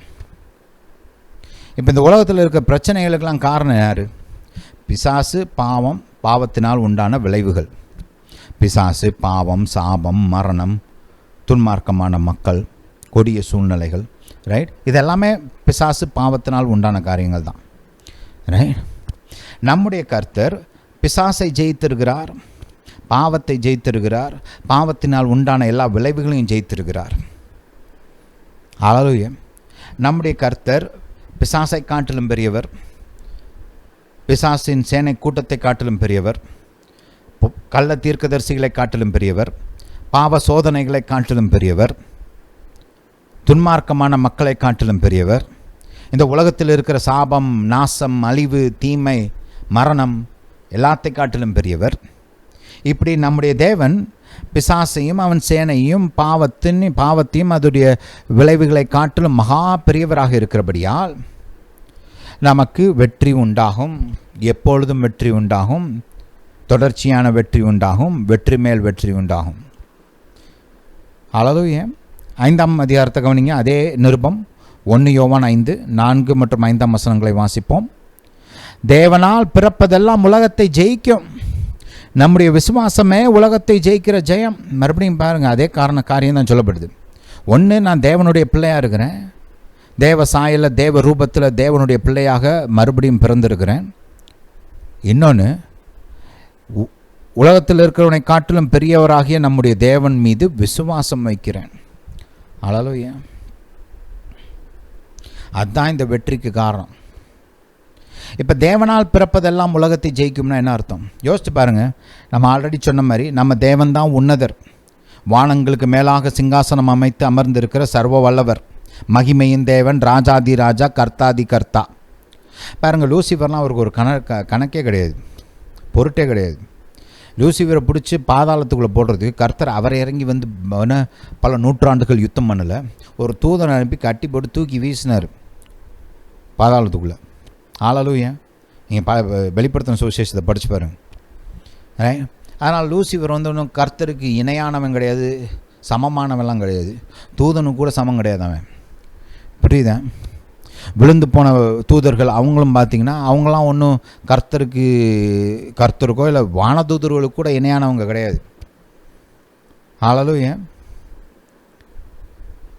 இப்போ இந்த உலகத்தில் இருக்கிற பிரச்சனைகளுக்கெல்லாம் காரணம் யார்? பிசாசு, பாவம், பாவத்தினால் உண்டான விளைவுகள். பிசாசு, பாவம், சாபம், மரணம், துன்மார்க்கமான மக்கள், கொடிய சூழ்நிலைகள். ரைட். இதெல்லாமே பிசாசு, பாவத்தினால் உண்டான காரியங்கள் தான். ரைட். நம்முடைய கர்த்தர் பிசாசை ஜெயித்திருக்கிறார், பாவத்தை ஜெயித்திருக்கிறார், பாவத்தினால் உண்டான எல்லா விளைவுகளையும் ஜெயித்திருக்கிறார். ஹல்லேலூயா. நம்முடைய கர்த்தர் பிசாசை காட்டிலும் பெரியவர், பிசாசின் சேனை கூட்டத்தை காட்டிலும் பெரியவர், கள்ள தீர்க்கதரிசிகளை காட்டிலும் பெரியவர், பாவ சோதனைகளை காட்டிலும் பெரியவர், துன்மார்க்கமான மக்களை காட்டிலும் பெரியவர், இந்த உலகத்தில் இருக்கிற சாபம், நாசம், அழிவு, தீமை, மரணம் எல்லாத்தை காட்டிலும் பெரியவர். இப்படி நம்முடைய தேவன் பிசாசையும் அவன் சேனையும் பாவத்தையும் அதோடைய விளைவுகளை காட்டிலும் மகா பெரியவராக இருக்கிறபடியால் நமக்கு வெற்றி உண்டாகும், எப்பொழுதும் வெற்றி உண்டாகும், தொடர்ச்சியான வெற்றி உண்டாகும், வெற்றி மேல் வெற்றி உண்டாகும். ஹல்லேலூயா. 5ஆம் அதிகாரத்தை கவனிங்க. அதே நிருபம் 1 யோவான் 5, 4 மற்றும் 5ஆம் வசனங்களை வாசிப்போம். தேவனால் பிறப்பதெல்லாம் உலகத்தை ஜெயிக்கும். நம்முடைய விசுவாசமே உலகத்தை ஜெயிக்கிற ஜெயம். மறுபடியும் பாருங்கள், அதே காரியம் தான் சொல்லப்படுது. ஒன்று, நான் தேவனுடைய பிள்ளையாக இருக்கிறேன், தேவ சாயலில் தேவ ரூபத்தில் தேவனுடைய பிள்ளையாக மறுபடியும் பிறந்திருக்கிறேன். இன்னொன்று, உலகத்தில் இருக்கிறவனை காட்டிலும் பெரியவராகிய நம்முடைய தேவன் மீது விசுவாசம் வைக்கிறேன். ஹல்லேலூயா. அதுதான் இந்த வெற்றிக்கு காரணம். இப்போ தேவனால் பிறப்பதெல்லாம் உலகத்தை ஜெயிக்கும்னா என்ன அர்த்தம்? யோசிச்சு பாருங்கள். நம்ம ஆல்ரெடி சொன்ன மாதிரி நம்ம தேவன் தான் உன்னதர், வானங்களுக்கு மேலாக சிங்காசனம் அமைத்து அமர்ந்திருக்கிற சர்வ வல்லவர், மகிமையின் தேவன், ராஜாதி ராஜா, கர்த்தாதி கர்த்தா. பாருங்கள், லூசிஃபர்லாம் அவருக்கு ஒரு கணக்கே கிடையாது, பொருட்டே கிடையாது. லூசிஃபரை பிடிச்சி பாதாளத்துக்குள்ளே போடுறதுக்கு கர்த்தர் அவரை இறங்கி வந்து பல நூற்றாண்டுகள் யுத்தம் பண்ணலை, ஒரு தூதனை அனுப்பி கட்டி போட்டு தூக்கி வீசினார் பாதாளத்துக்குள்ளே. ஹல்லேலூயா. நீங்கள் வெளிப்படுத்தின சுவிசேஷத்தை படித்து பாருங்க. அதனால் லூசிஃபர் வந்து ஒன்றும் கர்த்தருக்கு இணையானவன் கிடையாது, சமமானவெல்லாம் கிடையாது, தூதனுக்கு கூட சமம் கிடையாது அவன். புரியுதா? விழுந்து போன தூதர்கள் அவங்களும் பார்த்திங்கன்னா அவங்களாம் ஒன்றும் கர்த்தருக்கோ இல்லை வானதூதர்களுக்கு கூட இணையானவங்க கிடையாது. ஹல்லேலூயா.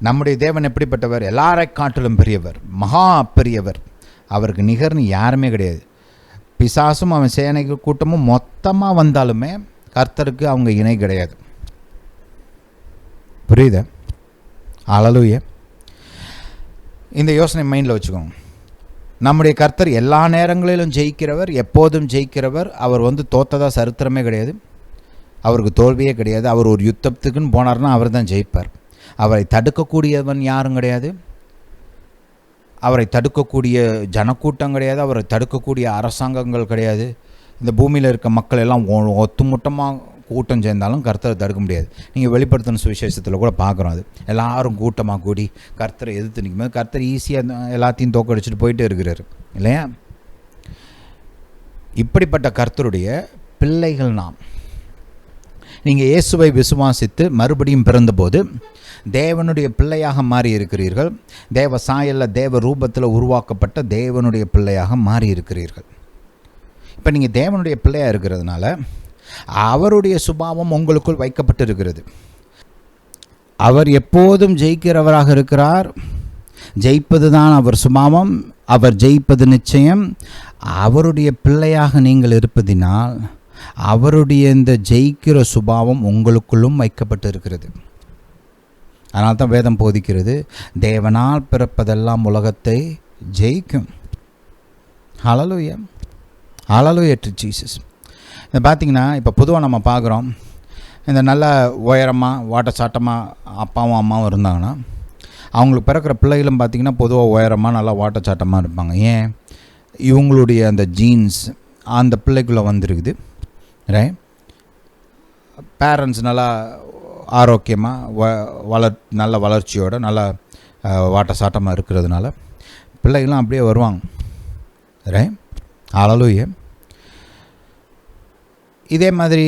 நம்முடைய தேவன் எப்படிப்பட்டவர்? எல்லாரை காட்டிலும் பெரியவர், மகா பெரியவர். அவருக்கு நிகர்னு யாருமே கிடையாது. பிசாசும் அவன் சேனைக்கு கூட்டமும் மொத்தமாக வந்தாலுமே கர்த்தருக்கு அவங்க இணை கிடையாது. புரியுதா? ஹல்லேலூயா. இந்த யோசனை மைண்டில் வச்சுக்கோங்க. நம்முடைய கர்த்தர் எல்லா நேரங்களிலும் ஜெயிக்கிறவர், எப்போதும் ஜெயிக்கிறவர். அவர் வந்து தோத்ததா சரித்திரமே கிடையாது, அவருக்கு தோல்வியே கிடையாது. அவர் ஒரு யுத்தத்துக்குன்னு போனார்னா அவர் தான் ஜெயிப்பார். அவரை தடுக்கக்கூடியவன் யாரும் கிடையாது, அவரை தடுக்கக்கூடிய ஜனக்கூட்டம் கிடையாது, அவரை தடுக்கக்கூடிய அரசாங்கங்கள் கிடையாது. இந்த பூமியில் இருக்க மக்கள் எல்லாம் ஒத்துமொட்டமாக கூட்டம் சேர்ந்தாலும் கர்த்தரை தடுக்க முடியாது. நீங்கள் வெளிப்படுத்தின சுவிசேஷத்தில் கூட பார்க்குறோம். அது எல்லாரும் கூட்டமாக கூடி கர்த்தரை எதிர்த்து நிற்கும் போது கர்த்தர் ஈஸியாக எல்லாத்தையும் தோக்கடிச்சிட்டு போயிட்டே இருக்கிறார் இல்லையா? இப்படிப்பட்ட கர்த்தருடைய பிள்ளைகள் நாம். நீங்கள் இயேசுவை விசுவாசித்து மறுபடியும் பிறந்தபோது தேவனுடைய பிள்ளையாக மாறி இருக்கிறீர்கள். தேவ சாயலில் தேவ ரூபத்தில் உருவாக்கப்பட்ட தேவனுடைய பிள்ளையாக மாறி இருக்கிறீர்கள். இப்போ நீங்கள் தேவனுடைய பிள்ளையாக இருக்கிறதுனால அவருடைய சுபாவம் உங்களுக்குள் வைக்கப்பட்டு இருக்கிறது. அவர் எப்போதும் ஜெயிக்கிறவராக இருக்கிறார். ஜெயிப்பது தான் அவர் சுபாவம், அவர் ஜெயிப்பது நிச்சயம். அவருடைய பிள்ளையாக நீங்கள் இருப்பதினால் அவருடைய இந்த ஜெயிக்கிற சுபாவம் உங்களுக்குள்ளும் வைக்கப்பட்டு இருக்கிறது. அதனால தான் வேதம் போதிக்கிறது, தேவனால் பிறப்பதெல்லாம் உலகத்தை ஜெயிக்கும். ஹல்லேலூயா. Hallelujah to Jesus. இதை பார்த்திங்கன்னா இப்போ பொதுவாக நம்ம பார்க்குறோம், இந்த நல்ல உயரமாக வாட்டச்சாட்டமாக அப்பாவும் அம்மாவும் இருந்தாங்கன்னா அவங்களுக்கு பிறக்கிற பிள்ளைகளும் பார்த்திங்கன்னா பொதுவாக உயரமாக நல்லா வாட்டச்சாட்டமாக இருப்பாங்க. ஏன்? இவங்களுடைய அந்த ஜீன்ஸ் அந்த பிள்ளைக்குள்ளே வந்துருக்குது. ரைட். பேரண்ட்ஸ் நல்லா ஆரோக்கியமாக நல்ல வளர்ச்சியோட நல்லா வாட்டச்சாட்டமாக இருக்கிறதுனால பிள்ளைகள்லாம் அப்படியே வருவாங்க. ரைட், ஹல்லேலூயா. இதே மாதிரி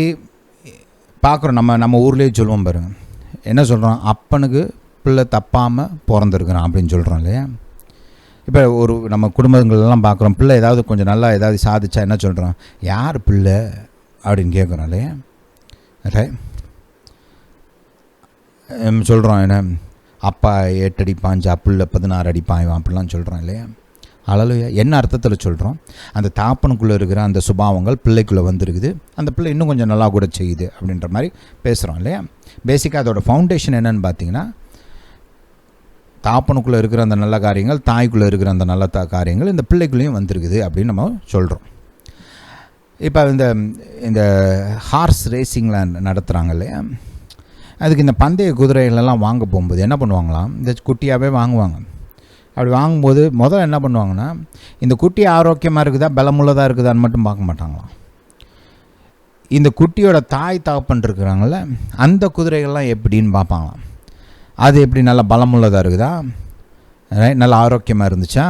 பார்க்குறோம், நம்ம ஊர்லேயே சொல்லுவோம் பாருங்கள், என்ன சொல்கிறோம், அப்பனுக்கு பிள்ளை தப்பாமல் பிறந்திருக்கிறான் அப்படின்னு சொல்கிறோம் இல்லையா. இப்போ நம்ம குடும்பங்கள்லாம் பார்க்குறோம், பிள்ளை ஏதாவது கொஞ்சம் நல்லா ஏதாவது சாதிச்சா என்ன சொல்கிறோம், யார் பிள்ளை அப்படின்னு கேட்குறோம் இல்லையா. ரைட், சொல்கிறோம் என்ன, அப்பா 8 அடி பாஞ்சா பிள்ளை 16 அடி பாய்வான் அப்படிலாம் சொல்கிறோம் இல்லையா. ஹல்லேலூயா. என்ன அர்த்தத்தில் சொல்கிறோம், அந்த தாப்பனுக்குள்ளே இருக்கிற அந்த சுபாவங்கள் பிள்ளைக்குள்ளே வந்துருக்குது, அந்த பிள்ளை இன்னும் கொஞ்சம் நல்லா கூட செய்யுது அப்படின்ற மாதிரி பேசுகிறோம் இல்லையா. பேசிக்காக அதோட ஃபவுண்டேஷன் என்னன்னு பார்த்தீங்கன்னா, தாப்பனுக்குள்ளே இருக்கிற அந்த நல்ல காரியங்கள், தாய்க்குள்ளே இருக்கிற அந்த நல்ல காரியங்கள் இந்த பிள்ளைக்குள்ளேயும் வந்துருக்குது அப்படின்னு நம்ம சொல்கிறோம். இப்போ இந்த ஹார்ஸ் ரேசிங்லாம் நடத்துகிறாங்க இல்லையா, அதுக்கு இந்த பந்தய குதிரைகளெல்லாம் வாங்க போகும்போது என்ன பண்ணுவாங்களாம், இந்த குட்டியாகவே வாங்குவாங்க. அப்படி வாங்கும்போது முதல்ல என்ன பண்ணுவாங்கன்னா, இந்த குட்டி ஆரோக்கியமாக இருக்குதா பலமுள்ளதாக இருக்குதான்னு மட்டும் பார்க்க மாட்டாங்களாம். இந்த குட்டியோட தாய் தகப்பன் இருக்கிறாங்கள, அந்த குதிரைகள்லாம் எப்படின்னு பார்ப்பாங்களாம். அது எப்படி நல்லா பலமுள்ளதாக இருக்குதா, நல்லா ஆரோக்கியமாக இருந்துச்சா,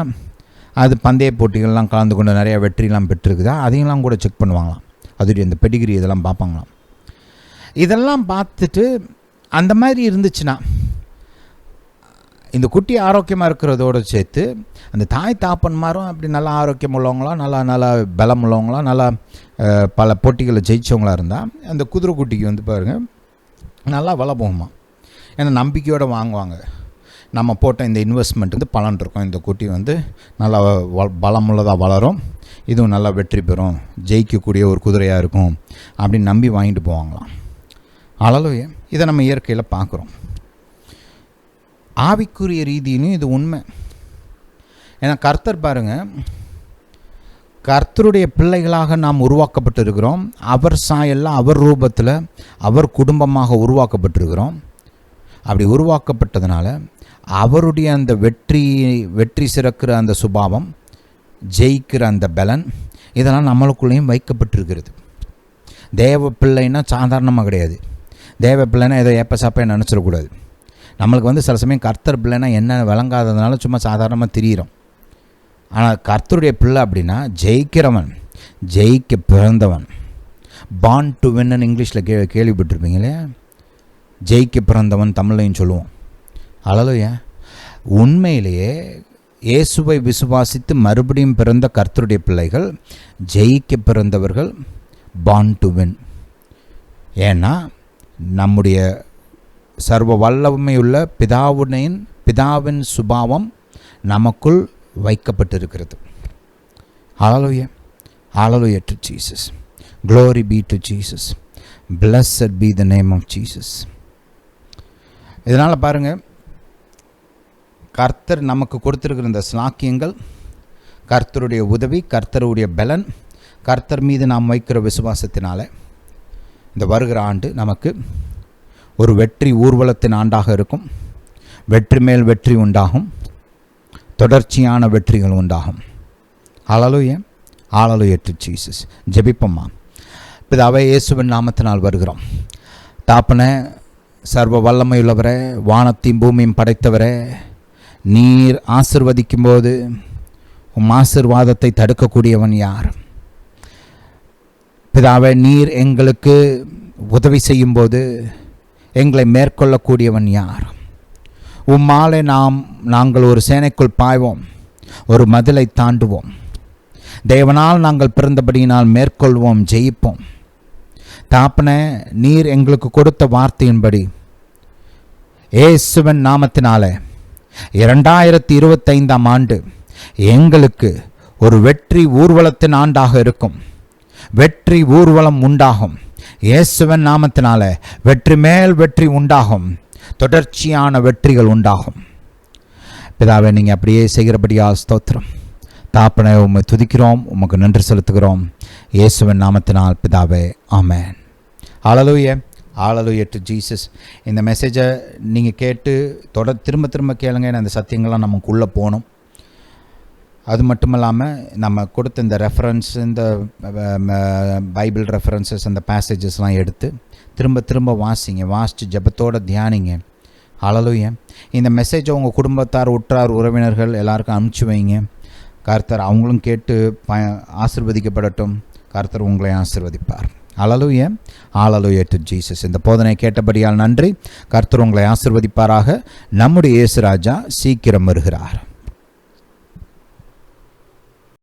அது பந்தய போட்டிகள்லாம் கலந்து கொண்டு நிறையா வெற்றிலாம் பெற்றிருக்குதா, அதையெல்லாம் கூட செக் பண்ணுவாங்களாம். அதோடைய இந்த பெடிகிரி இதெல்லாம் பார்ப்பாங்களாம். இதெல்லாம் பார்த்துட்டு அந்த மாதிரி இருந்துச்சுன்னா, இந்த குட்டி ஆரோக்கியமாக இருக்கிறதோடு சேர்த்து அந்த தாய் தாப்பன்மாரும் அப்படி நல்லா ஆரோக்கியம் உள்ளவங்களாம், நல்லா பலம் உள்ளவங்களாம், நல்லா பல போட்டிகளை ஜெயித்தவங்களாக இருந்தால் அந்த குதிரை குட்டிக்கு பாருங்கள் நல்லா வள போகுமா. ஏன்னா நம்பிக்கையோடு வாங்குவாங்க, நம்ம போட்ட இந்த இன்வெஸ்ட்மெண்ட் பலன் இருக்கும், இந்த குட்டி நல்லா பலமுள்ளதாக வளரும், இதுவும் நல்லா வெற்றி பெறும், ஜெயிக்கக்கூடிய ஒரு குதிரையாக இருக்கும் அப்படின்னு நம்பி வாங்கிட்டு போவாங்களாம். ஹல்லேலூயா. இதை நம்ம இயற்கையில் பார்க்குறோம். ஆவிக்குரிய ரீதியிலும் இது உண்மை. ஏன்னா கர்த்தர் பாருங்கள், கர்த்தருடைய பிள்ளைகளாக நாம் உருவாக்கப்பட்டிருக்கிறோம். அவர் சாயல்ல, அவர் ரூபத்தில், அவர் குடும்பமாக உருவாக்கப்பட்டிருக்கிறோம். அப்படி உருவாக்கப்பட்டதுனால அவருடைய அந்த வெற்றி சிறக்கிற அந்த சுபாவம், ஜெயிக்கிற அந்த பலன், இதெல்லாம் நம்மளுக்குள்ளேயும் வைக்கப்பட்டிருக்கிறது. தேவ பிள்ளைன்னா சாதாரணமாக கிடையாது. தேவ பிள்ளைன்னா ஏதோ ஏப்ப சாப்பே நினச்சிடக்கூடாது. நம்மளுக்கு சில சமயம் கர்த்தர் பிள்ளைன்னா என்ன விளங்காததுனால சும்மா சாதாரணமாக திரியிறோம். ஆனால் கர்த்தருடைய பிள்ளை அப்படின்னா ஜெயிக்கிறவன், ஜெயிக்க பிறந்தவன். பார்ன் டு வின்னு இங்கிலீஷில் கேள்விப்பட்டிருப்பீங்க இல்லையா. ஜெயிக்க பிறந்தவன் தமிழையும் சொல்லுவோம். ஹல்லேலூயா. உண்மையிலேயே இயேசுவை விசுவாசித்து மறுபடியும் பிறந்த கர்த்தருடைய பிள்ளைகள் ஜெயிக்க பிறந்தவர்கள், பார்ன் டு வின். ஏன்னா நம்முடைய சர்வ வல்லமையுள்ள பிதாவின் சுபாவம் நமக்குள் வைக்கப்பட்டிருக்கிறது. Hallelujah. Hallelujah to Jesus. Glory be to Jesus. Blessed be the name of Jesus. இதனால் பாருங்கள், கர்த்தர் நமக்கு கொடுத்திருக்கிற இந்த ஸ்லாக்கியங்கள், கர்த்தருடைய உதவி, கர்த்தருடைய பலன், கர்த்தர் மீது நாம் வைக்கிற விசுவாசத்தினால இந்த வருகிற ஆண்டு நமக்கு ஒரு வெற்றி ஊர்வலத்தின் ஆண்டாக இருக்கும். வெற்றி மேல் வெற்றி உண்டாகும், தொடர்ச்சியான வெற்றிகள் உண்டாகும். ஹல்லேலூயா. Hallelujah to Jesus. ஜெபிப்போம்மா. பிதாவே, இயேசுவின் நாமத்தினால் வருகிறோம். தாப்பனே, சர்வ வல்லமையுள்ளவரே, வானத்தையும் பூமியும் படைத்தவரே, நீர் ஆசிர்வதிக்கும் போது ஆசீர்வாதத்தை தடுக்கக்கூடியவன் யார்? பிதாவே, நீர் எங்களுக்கு உதவி செய்யும்போது எங்களை மேற்கொள்ளக்கூடியவன் யார்? உம்மாலே நாங்கள் ஒரு சேனைக்குள் பாய்வோம், ஒரு மதிலை தாண்டுவோம். தேவனால் நாங்கள் பிறந்தபடியினால் மேற்கொள்வோம், ஜெயிப்போம். தாப்பனே, நீர் எங்களுக்கு கொடுத்த வார்த்தையின்படி இயேசுவின் நாமத்தினாலே 2025 ஆண்டு எங்களுக்கு ஒரு வெற்றி ஊர்வலத்தின் ஆண்டாக இருக்கும். வெற்றி ஊர்வலம் உண்டாகும். இயேசுவின் நாமத்தினாலே வெற்றி மேல் வெற்றி உண்டாகும், தொடர்ச்சியான வெற்றிகள் உண்டாகும். பிதாவே, நீங்கள் அப்படியே செய்கிறபடியால் ஸ்தோத்திரம். தாப்பனை உம்மை துதிக்கிறோம், உமக்கு நன்றி செலுத்துகிறோம். இயேசுவின் நாமத்தினால் பிதாவே, ஆமென். ஹல்லேலூயா. Hallelujah to Jesus. இந்த மெசேஜை நீங்கள் கேட்டு திரும்ப திரும்ப கேளுங்க. அந்த சத்தியங்கள்லாம் நமக்குள்ளே போகணும். அது மட்டும் இல்லாமல் நம்ம கொடுத்த இந்த ரெஃபரன்ஸ், இந்த பைபிள் ரெஃபரன்சஸ், அந்த பேசேஜஸ்லாம் எடுத்து திரும்ப திரும்ப வாசிங்க. வாசித்து ஜெபத்தோடு தியானிங்க. ஹல்லேலூயா. இந்த மெசேஜை உங்கள் குடும்பத்தார், உற்றார், உறவினர்கள் எல்லாருக்கும் அனுப்பிச்சி வைங்க. கர்த்தர் அவங்களும் கேட்டு ஆசீர்வதிக்கப்படட்டும். கர்த்தர் உங்களை ஆசீர்வதிப்பார். ஹல்லேலூயா. Hallelujah to Jesus. இந்த போதனை கேட்டபடியால் நன்றி. கர்த்தர் உங்களை ஆசீர்வதிப்பாராக. நம்முடைய இயேசு ராஜா சீக்கிரம் வருகிறார்.